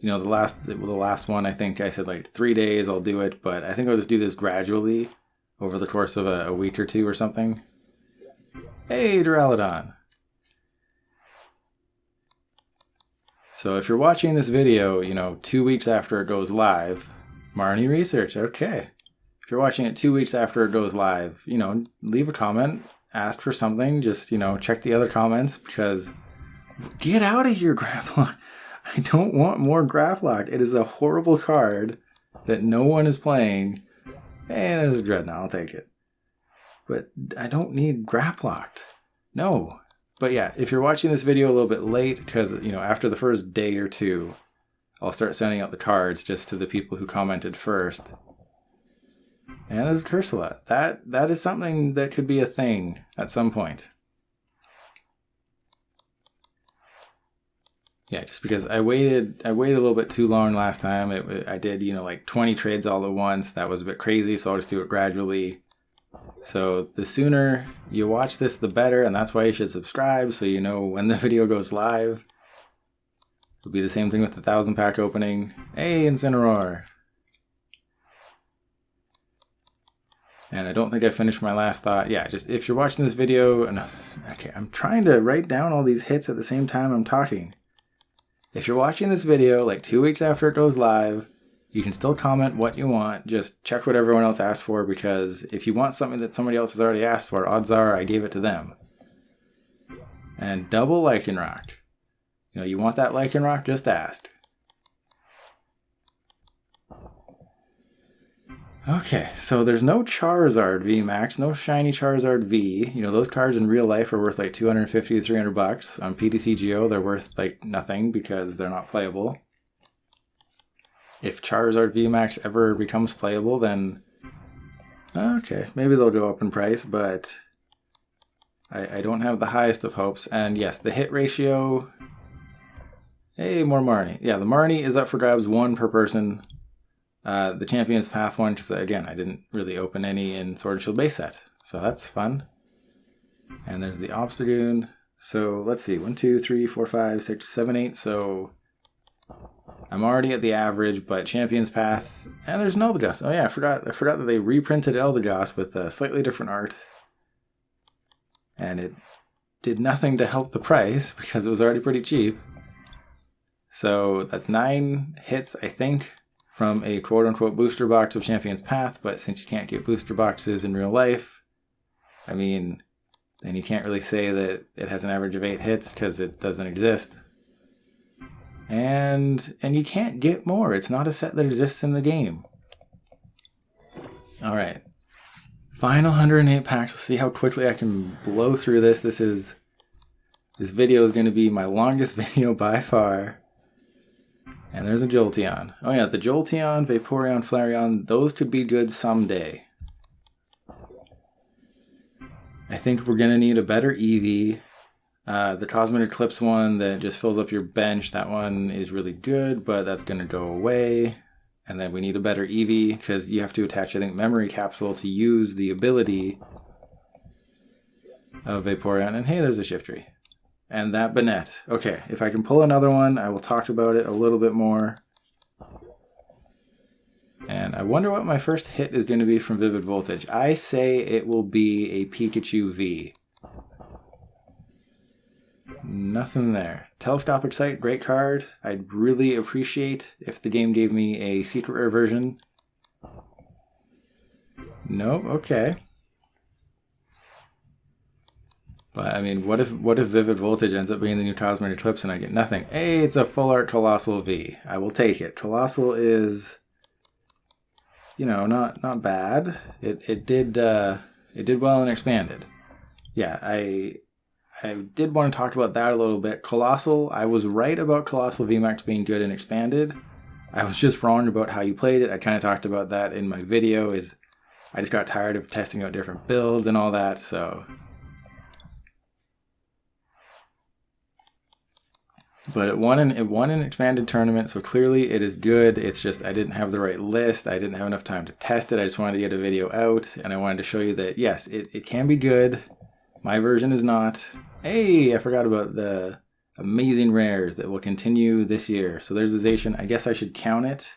The last one, I think I said like 3 days I'll do it. But I think I'll just do this gradually over the course of a week or 2 or something. Hey, Duraludon. So if you're watching this video, 2 weeks after it goes live, Marnie research, okay. If you're watching it 2 weeks after it goes live, leave a comment, ask for something, just, check the other comments, because get out of here, Graphlock. I don't want more Graphlock. It is a horrible card that no one is playing. Hey, there's a Dreadnought, I'll take it. But I don't need Graphlocked. No. But yeah, if you're watching this video a little bit late, because, after the first day or 2, I'll start sending out the cards just to the people who commented first. And there's Cursola. That is something that could be a thing at some point. Yeah, just because I waited a little bit too long last time. I did, you know, like 20 trades all at once. That was a bit crazy, so I'll just do it gradually. So the sooner you watch this, the better, and that's why you should subscribe so you know when the video goes live. It'll be the same thing with the 1,000 pack opening. Hey, Incineroar! And I don't think I finished my last thought. Yeah, just if you're watching this video, and okay, I'm trying to write down all these hits at the same time I'm talking. If you're watching this video like 2 weeks after it goes live, you can still comment what you want. Just check what everyone else asked for, because if you want something that somebody else has already asked for, odds are I gave it to them. And double Lycanroc. You know, you want that Lycanroc, just ask. Okay, so there's no Charizard VMAX, no shiny Charizard V. You know, those cards in real life are worth like 250 to 300 bucks. On PTCGO, they're worth like nothing because they're not playable. If Charizard VMAX ever becomes playable, then okay, maybe they'll go up in price, but I don't have the highest of hopes. And yes, the hit ratio. Hey, more Marnie. Yeah, the Marnie is up for grabs, 1 per person. The Champion's Path one, because again, I didn't really open any in Sword and Shield base set, so that's fun. And there's the Obstagoon. So let's see, 1, 2, 3, 4, 5, 6, 7, 8. So I'm already at the average, but Champion's Path, and there's an Eldegoss. Oh yeah, I forgot that they reprinted Eldegoss with a slightly different art, and it did nothing to help the price because it was already pretty cheap. So that's 9 hits, I think, from a quote-unquote booster box of Champion's Path, but since you can't get booster boxes in real life, I mean, then you can't really say that it has an average of 8 hits because it doesn't exist. And you can't get more. It's not a set that exists in the game. All right. Final 108 packs. Let's see how quickly I can blow through this. This video is going to be my longest video by far. And there's a Jolteon. Oh yeah, the Jolteon, Vaporeon, Flareon, those could be good someday. I think we're going to need a better Eevee. The Cosmic Eclipse one that just fills up your bench, that one is really good, but that's going to go away. And then we need a better Eevee, because you have to attach, I think, Memory Capsule to use the ability of Vaporeon. And hey, there's a Shiftry. And that Banette. Okay, if I can pull another one, I will talk about it a little bit more. And I wonder what my first hit is going to be from Vivid Voltage. I say it will be a Pikachu V. Nothing there. Telescopic Sight, great card. I'd really appreciate if the game gave me a secret rare version. Nope, okay. But I mean, what if Vivid Voltage ends up being the new Cosmic Eclipse and I get nothing? Hey, it's a full art Colossal V. I will take it. Colossal is, you know, not bad. It did well in Expanded. Yeah, I did want to talk about that a little bit. Colossal, I was right about Colossal VMAX being good in Expanded. I was just wrong about how you played it. I kind of talked about that in my video. I just got tired of testing out different builds and all that, so. But it won an Expanded tournament, so clearly it is good. It's just I didn't have the right list. I didn't have enough time to test it. I just wanted to get a video out, and I wanted to show you that, yes, it can be good. My version is not. Hey, I forgot about the amazing rares that will continue this year. So there's the Zacian. I guess I should count it,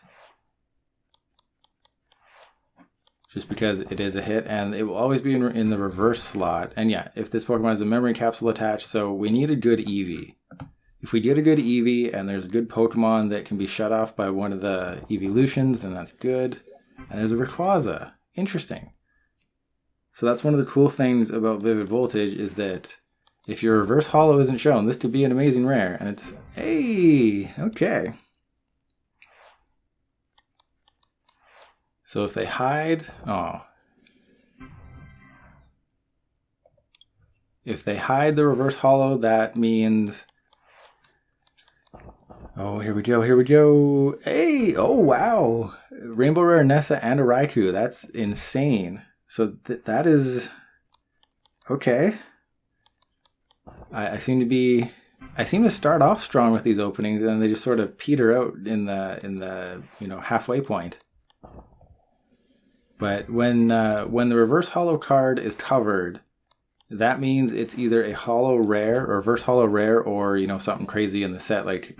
just because it is a hit, and it will always be in the reverse slot. And yeah, if this Pokemon has a Memory Capsule attached, so we need a good Eevee. If we get a good Eevee and there's a good Pokemon that can be shut off by one of the Evolutions, then that's good. And there's a Rayquaza. Interesting. So that's one of the cool things about Vivid Voltage, is that if your reverse holo isn't shown, this could be an amazing rare. And it's, hey, okay. So if they hide, if they hide the reverse holo, that means, oh, here we go. Hey, oh wow. Rainbow Rare Nessa and a Raikou. That's insane. So that is okay. I seem to be I seem to start off strong with these openings, and then they just sort of peter out in the halfway point. But when the reverse holo card is covered, that means it's either a holo rare or reverse holo rare, or something crazy in the set, like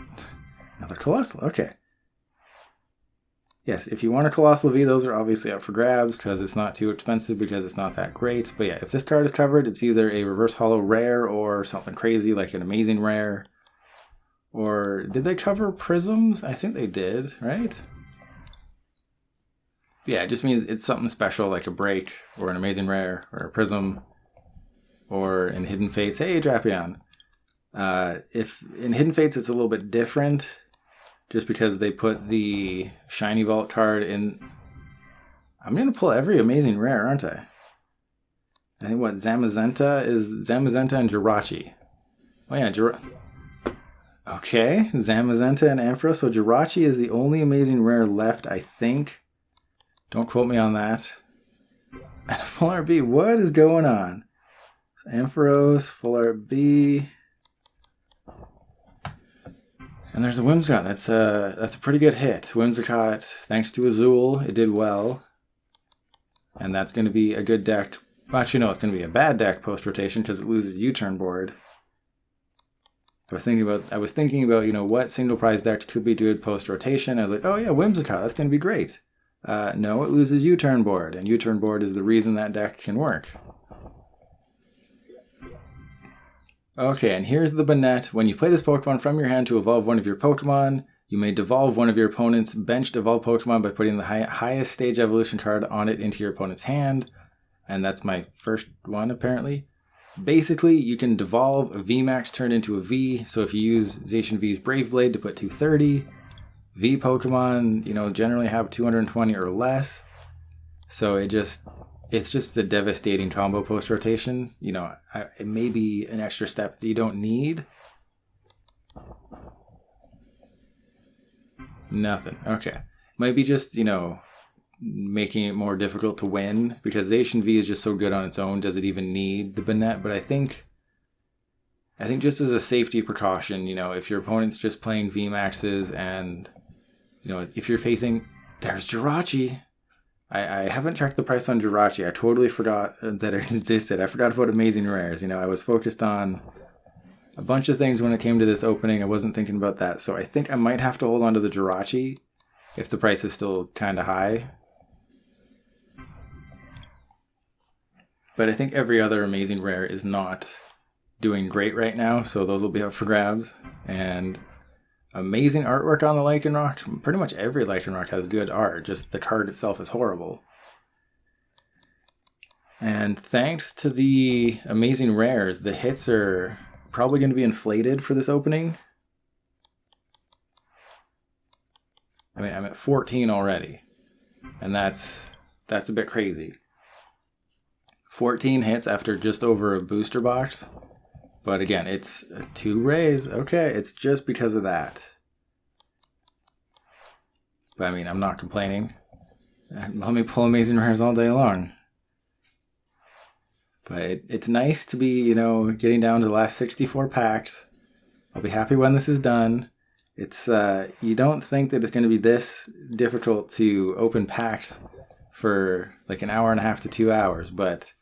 another Colossal. Okay. Yes, if you want a Colossal V, those are obviously up for grabs because it's not too expensive, because it's not that great. But yeah, if this card is covered, it's either a reverse holo rare or something crazy like an amazing rare. Or did they cover prisms? I think they did, right? Yeah, it just means it's something special like a break or an amazing rare or a prism or in Hidden Fates. Hey, Drapion. If in Hidden Fates it's a little bit different, just because they put the Shiny Vault card in. I'm going to pull every amazing rare, aren't I? I think Zamazenta and Jirachi. Oh yeah, Okay, Zamazenta and Ampharos. So Jirachi is the only amazing rare left, I think. Don't quote me on that. And a full art B. What is going on? Ampharos, full art B. And there's a Whimsicott. That's a pretty good hit. Whimsicott, thanks to Azul, it did well. And that's going to be a good deck. Well, actually, no, it's going to be a bad deck post-rotation because it loses U-turn board. I was thinking about what single prize decks could be good post-rotation. I was like, oh yeah, Whimsicott, that's going to be great. No, it loses U-turn board, and U-turn board is the reason that deck can work. Okay, and here's the Banette. When you play this Pokemon from your hand to evolve one of your Pokemon, you may devolve one of your opponent's benched evolved Pokemon by putting the highest stage evolution card on it into your opponent's hand. And that's my first one, apparently. Basically, you can devolve a VMAX turned into a V. So if you use Zacian V's Brave Blade to put 230, V Pokemon, generally have 220 or less. So it's just a devastating combo post-rotation. It may be an extra step that you don't need. Nothing. Okay. Might be just, making it more difficult to win, because Zacian V is just so good on its own. Does it even need the Banette? But I think just as a safety precaution, if your opponent's just playing VMAXs and, if you're facing... There's Jirachi! I haven't checked the price on Jirachi. I totally forgot that it existed. I forgot about amazing rares. I was focused on a bunch of things when it came to this opening. I wasn't thinking about that. So I think I might have to hold on to the Jirachi if the price is still kind of high. But I think every other amazing rare is not doing great right now, so those will be up for grabs. And amazing artwork on the Lycanroc. Pretty much every Lycanroc has good art, just the card itself is horrible. And thanks to the amazing rares, the hits are probably going to be inflated for this opening. I mean, I'm at 14 already, and that's a bit crazy. 14 hits after just over a booster box. But again, it's 2 rays. Okay, it's just because of that. But I mean, I'm not complaining. Let me pull amazing rares all day long. But it's nice to be, getting down to the last 64 packs. I'll be happy when this is done. It's you don't think that it's going to be this difficult to open packs for like an hour and a half to 2 hours, but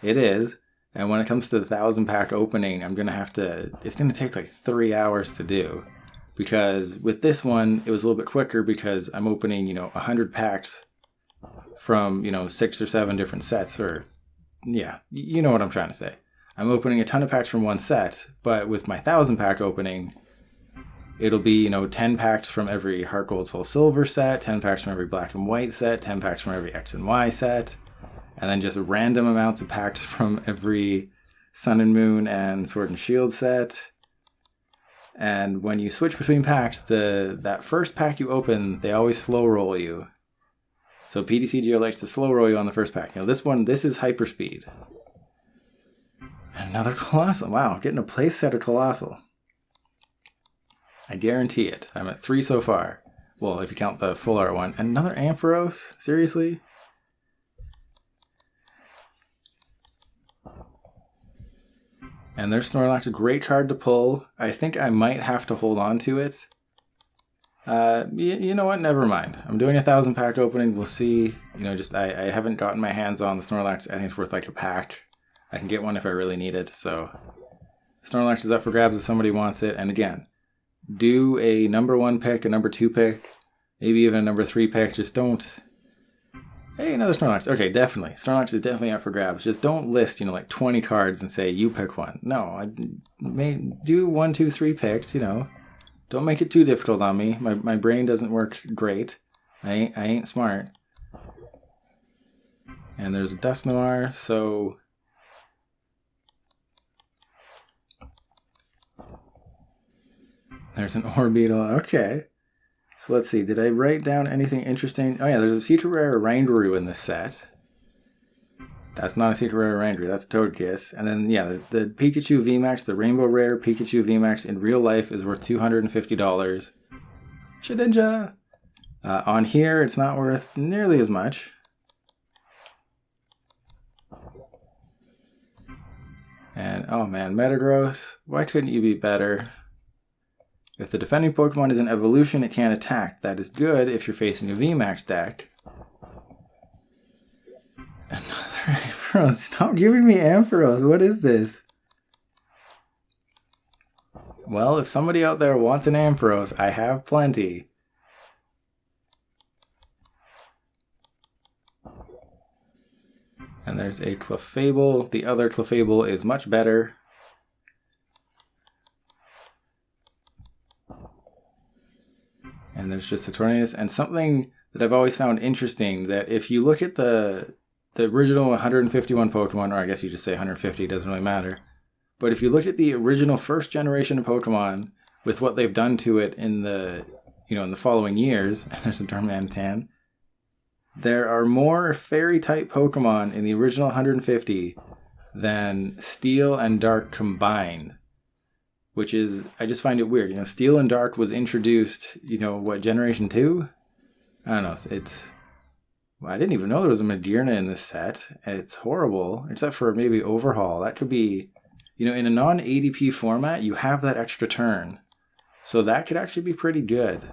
it is. And when it comes to the 1,000 pack opening, it's going to take like 3 hours to do. Because with this one, it was a little bit quicker because I'm opening, 100 packs from, 6 or 7 different sets. Or, yeah, you know what I'm trying to say. I'm opening a ton of packs from one set, but with my 1,000 pack opening, it'll be, 10 packs from every Heart Gold Soul Silver set, 10 packs from every Black and White set, 10 packs from every X and Y set, and then just random amounts of packs from every Sun and Moon and Sword and Shield set. And when you switch between packs, that first pack you open, they always slow roll you. So PTCGO likes to slow roll you on the first pack. This is Hyperspeed. Another Colossal. Wow, getting a place set of Colossal. I guarantee it. I'm at 3 so far. Well, if you count the full art one. Another Ampharos? Seriously? And there's Snorlax, a great card to pull. I think I might have to hold on to it. You know what? Never mind. I'm doing a 1,000 pack opening. We'll see. You know, just I haven't gotten my hands on the Snorlax. I think it's worth like a pack. I can get one if I really need it. So Snorlax is up for grabs if somebody wants it. And again, do a number 1 pick, a number 2 pick, maybe even a number 3 pick. Just don't. Hey, another Snorlax. Okay, definitely. Snorlax is definitely up for grabs. Just don't list, you know, like 20 cards and say, you pick one. No, I may do 1, 2, 3 picks, you know. Don't make it too difficult on me. My brain doesn't work great. I ain't smart. And there's a Dusknoir, so... There's an Orbeetle. Okay. So let's see, did I write down anything interesting? Oh yeah, there's a secret rare Rangaroo in this set. That's not a secret rare Rangaroo, that's Toadkiss. And then, yeah, the Pikachu VMAX, the Rainbow Rare Pikachu VMAX in real life is worth $250. Shedinja! On here, it's not worth nearly as much. And, oh man, Metagross, why couldn't you be better? If the defending Pokemon is an evolution, it can't attack. That is good if you're facing a VMAX deck. Another Ampharos. Stop giving me Ampharos. What is this? Well, if somebody out there wants an Ampharos, I have plenty. And there's a Clefable. The other Clefable is much better. And there's just a Tornadus. And something that I've always found interesting, that if you look at the original 151 Pokemon, or I guess you just say 150, it doesn't really matter. But if you look at the original first generation of Pokemon with what they've done to it in the following years, and there's a Darmanitan, there are more fairy type Pokemon in the original 150 than Steel and Dark combined. Which is, I just find it weird. You know, Steel and Dark was introduced, you know, what, Generation 2? I don't know, well, I didn't even know there was a Madeirna in this set. It's horrible, except for maybe Overhaul. That could be, you know, in a non-ADP format, you have that extra turn. So that could actually be pretty good.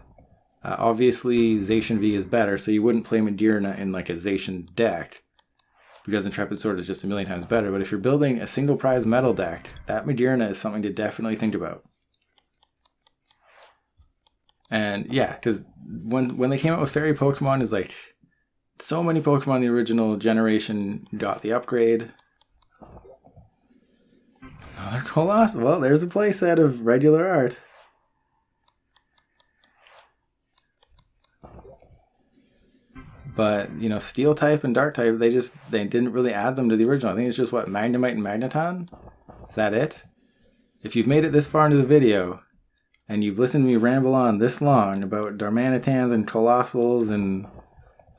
Obviously, Zacian V is better, so you wouldn't play Madeirna in like a Zacian deck, because Intrepid Sword is just a million times better. But if you're building a single prize metal deck, that Madeirna is something to definitely think about. And yeah, because when they came out with Fairy Pokemon, is like so many Pokemon in the original generation got the upgrade. Another Colossal. Well, there's a playset of regular art. But, you know, Steel type and Dark type, they didn't really add them to the original. I think it's just, what, Magnemite and Magneton? Is that it? If you've made it this far into the video, and you've listened to me ramble on this long about Darmanitans and Colossals and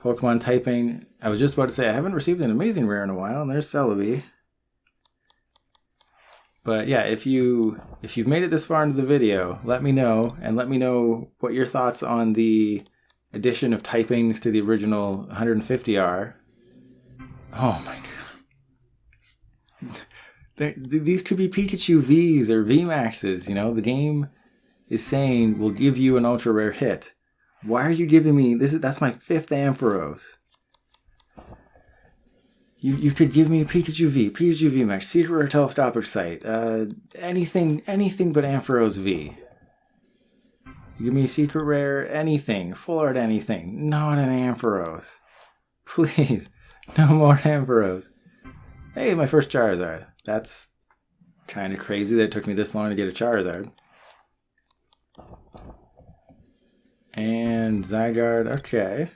Pokemon typing, I was just about to say I haven't received an amazing rare in a while, and there's Celebi. But yeah, if you've made it this far into the video, let me know, and let me know what your thoughts on the addition of typings to the original 150 are. Oh my god. These could be Pikachu Vs or VMAXs, you know? The game is saying, we'll give you an ultra rare hit. Why are you giving me... That's my 5th Ampharos. You could give me a Pikachu V, Pikachu VMAX, Secret Rare Telescopic Sight, anything but Ampharos V. You give me a secret rare, anything, full art anything, not an Ampharos. Please, no more Ampharos. Hey, my first Charizard. That's kind of crazy that it took me this long to get a Charizard. And Zygarde, okay.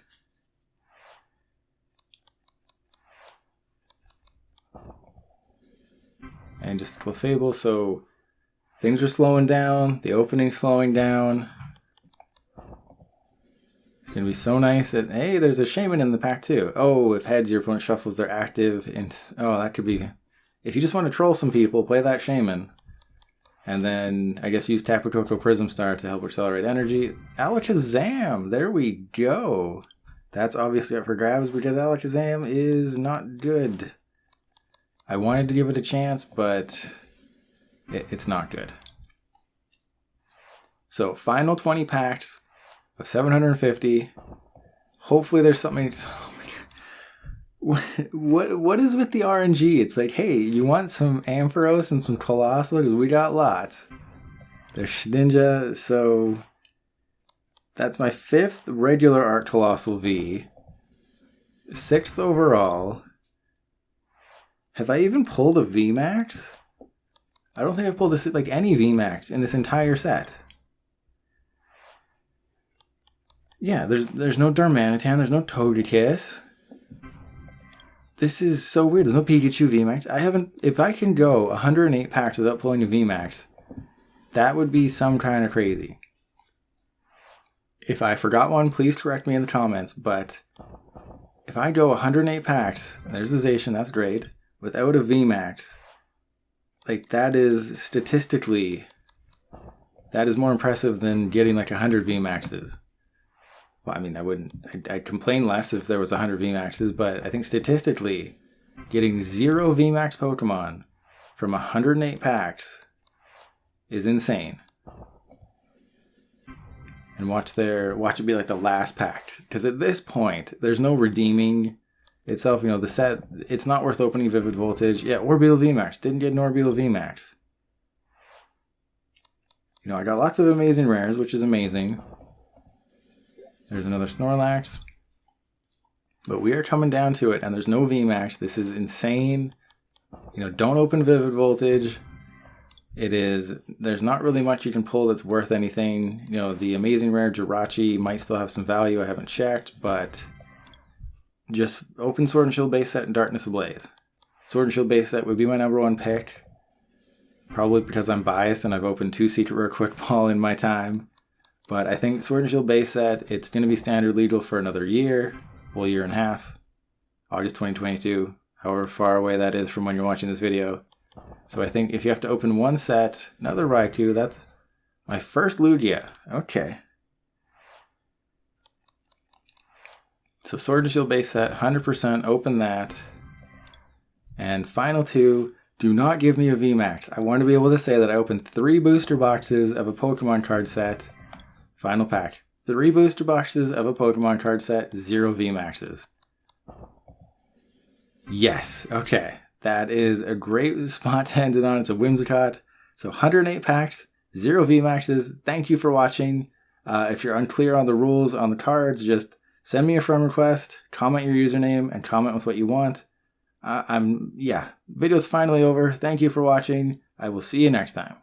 And just Clefable, so things are slowing down, the opening's slowing down. It's going to be so nice that, hey, there's a Shaman in the pack too. Oh, if heads, your opponent shuffles their active. And oh, that could be... If you just want to troll some people, play that Shaman. And then, I guess, use Tapu Koko Prism Star to help accelerate energy. Alakazam! There we go! That's obviously up for grabs because Alakazam is not good. I wanted to give it a chance, but it's not good. So final 20 packs of 750. Hopefully there's something. What is with the RNG? It's like, hey, you want some Ampharos and some Colossal? Because we got lots. There's Shedinja, so that's my 5th regular Art Colossal V. 6th overall. Have I even pulled a VMAX? I don't think I've pulled any VMAX in this entire set. Yeah, there's no Darmanitan, there's no Togekiss. This is so weird. There's no Pikachu VMAX. If I can go 108 packs without pulling a VMAX, that would be some kind of crazy. If I forgot one, please correct me in the comments, but if I go 108 packs, there's a Zacian, that's great, without a VMAX, that is statistically, that is more impressive than getting 100 VMAXs. Well, I mean, I'd complain less if there was 100 VMAXs, but I think statistically, getting 0 VMAX Pokemon from 108 packs is insane. And watch it be the last pack. Because at this point, there's no redeeming itself. The set, it's not worth opening Vivid Voltage. Yeah, Orbeetle VMAX. Didn't get an Orbeetle VMAX. I got lots of amazing rares, which is amazing. There's another Snorlax. But we are coming down to it, and there's no VMAX. This is insane. Don't open Vivid Voltage. There's not really much you can pull that's worth anything. The amazing rare Jirachi might still have some value. I haven't checked, but just open Sword and Shield base set and Darkness Ablaze. Sword and Shield base set would be my #1 pick. Probably because I'm biased and I've opened 2 Secret Rare Quick Ball in my time. But I think Sword and Shield base set, it's going to be standard legal for another year, well, year and a half. August 2022, however far away that is from when you're watching this video. So I think if you have to open one set, another Raikou, that's my first Lugia. Okay. So Sword and Shield base set, 100%, open that. And final 2, do not give me a VMAX. I want to be able to say that I opened 3 booster boxes of a Pokemon card set. Final pack. 3 booster boxes of a Pokemon card set, 0 VMAXs. Yes, okay. That is a great spot to end it on. It's a Whimsicott. So 108 packs, 0 VMAXs. Thank you for watching. If you're unclear on the rules on the cards, just send me a friend request, comment your username, and comment with what you want. Video's finally over. Thank you for watching. I will see you next time.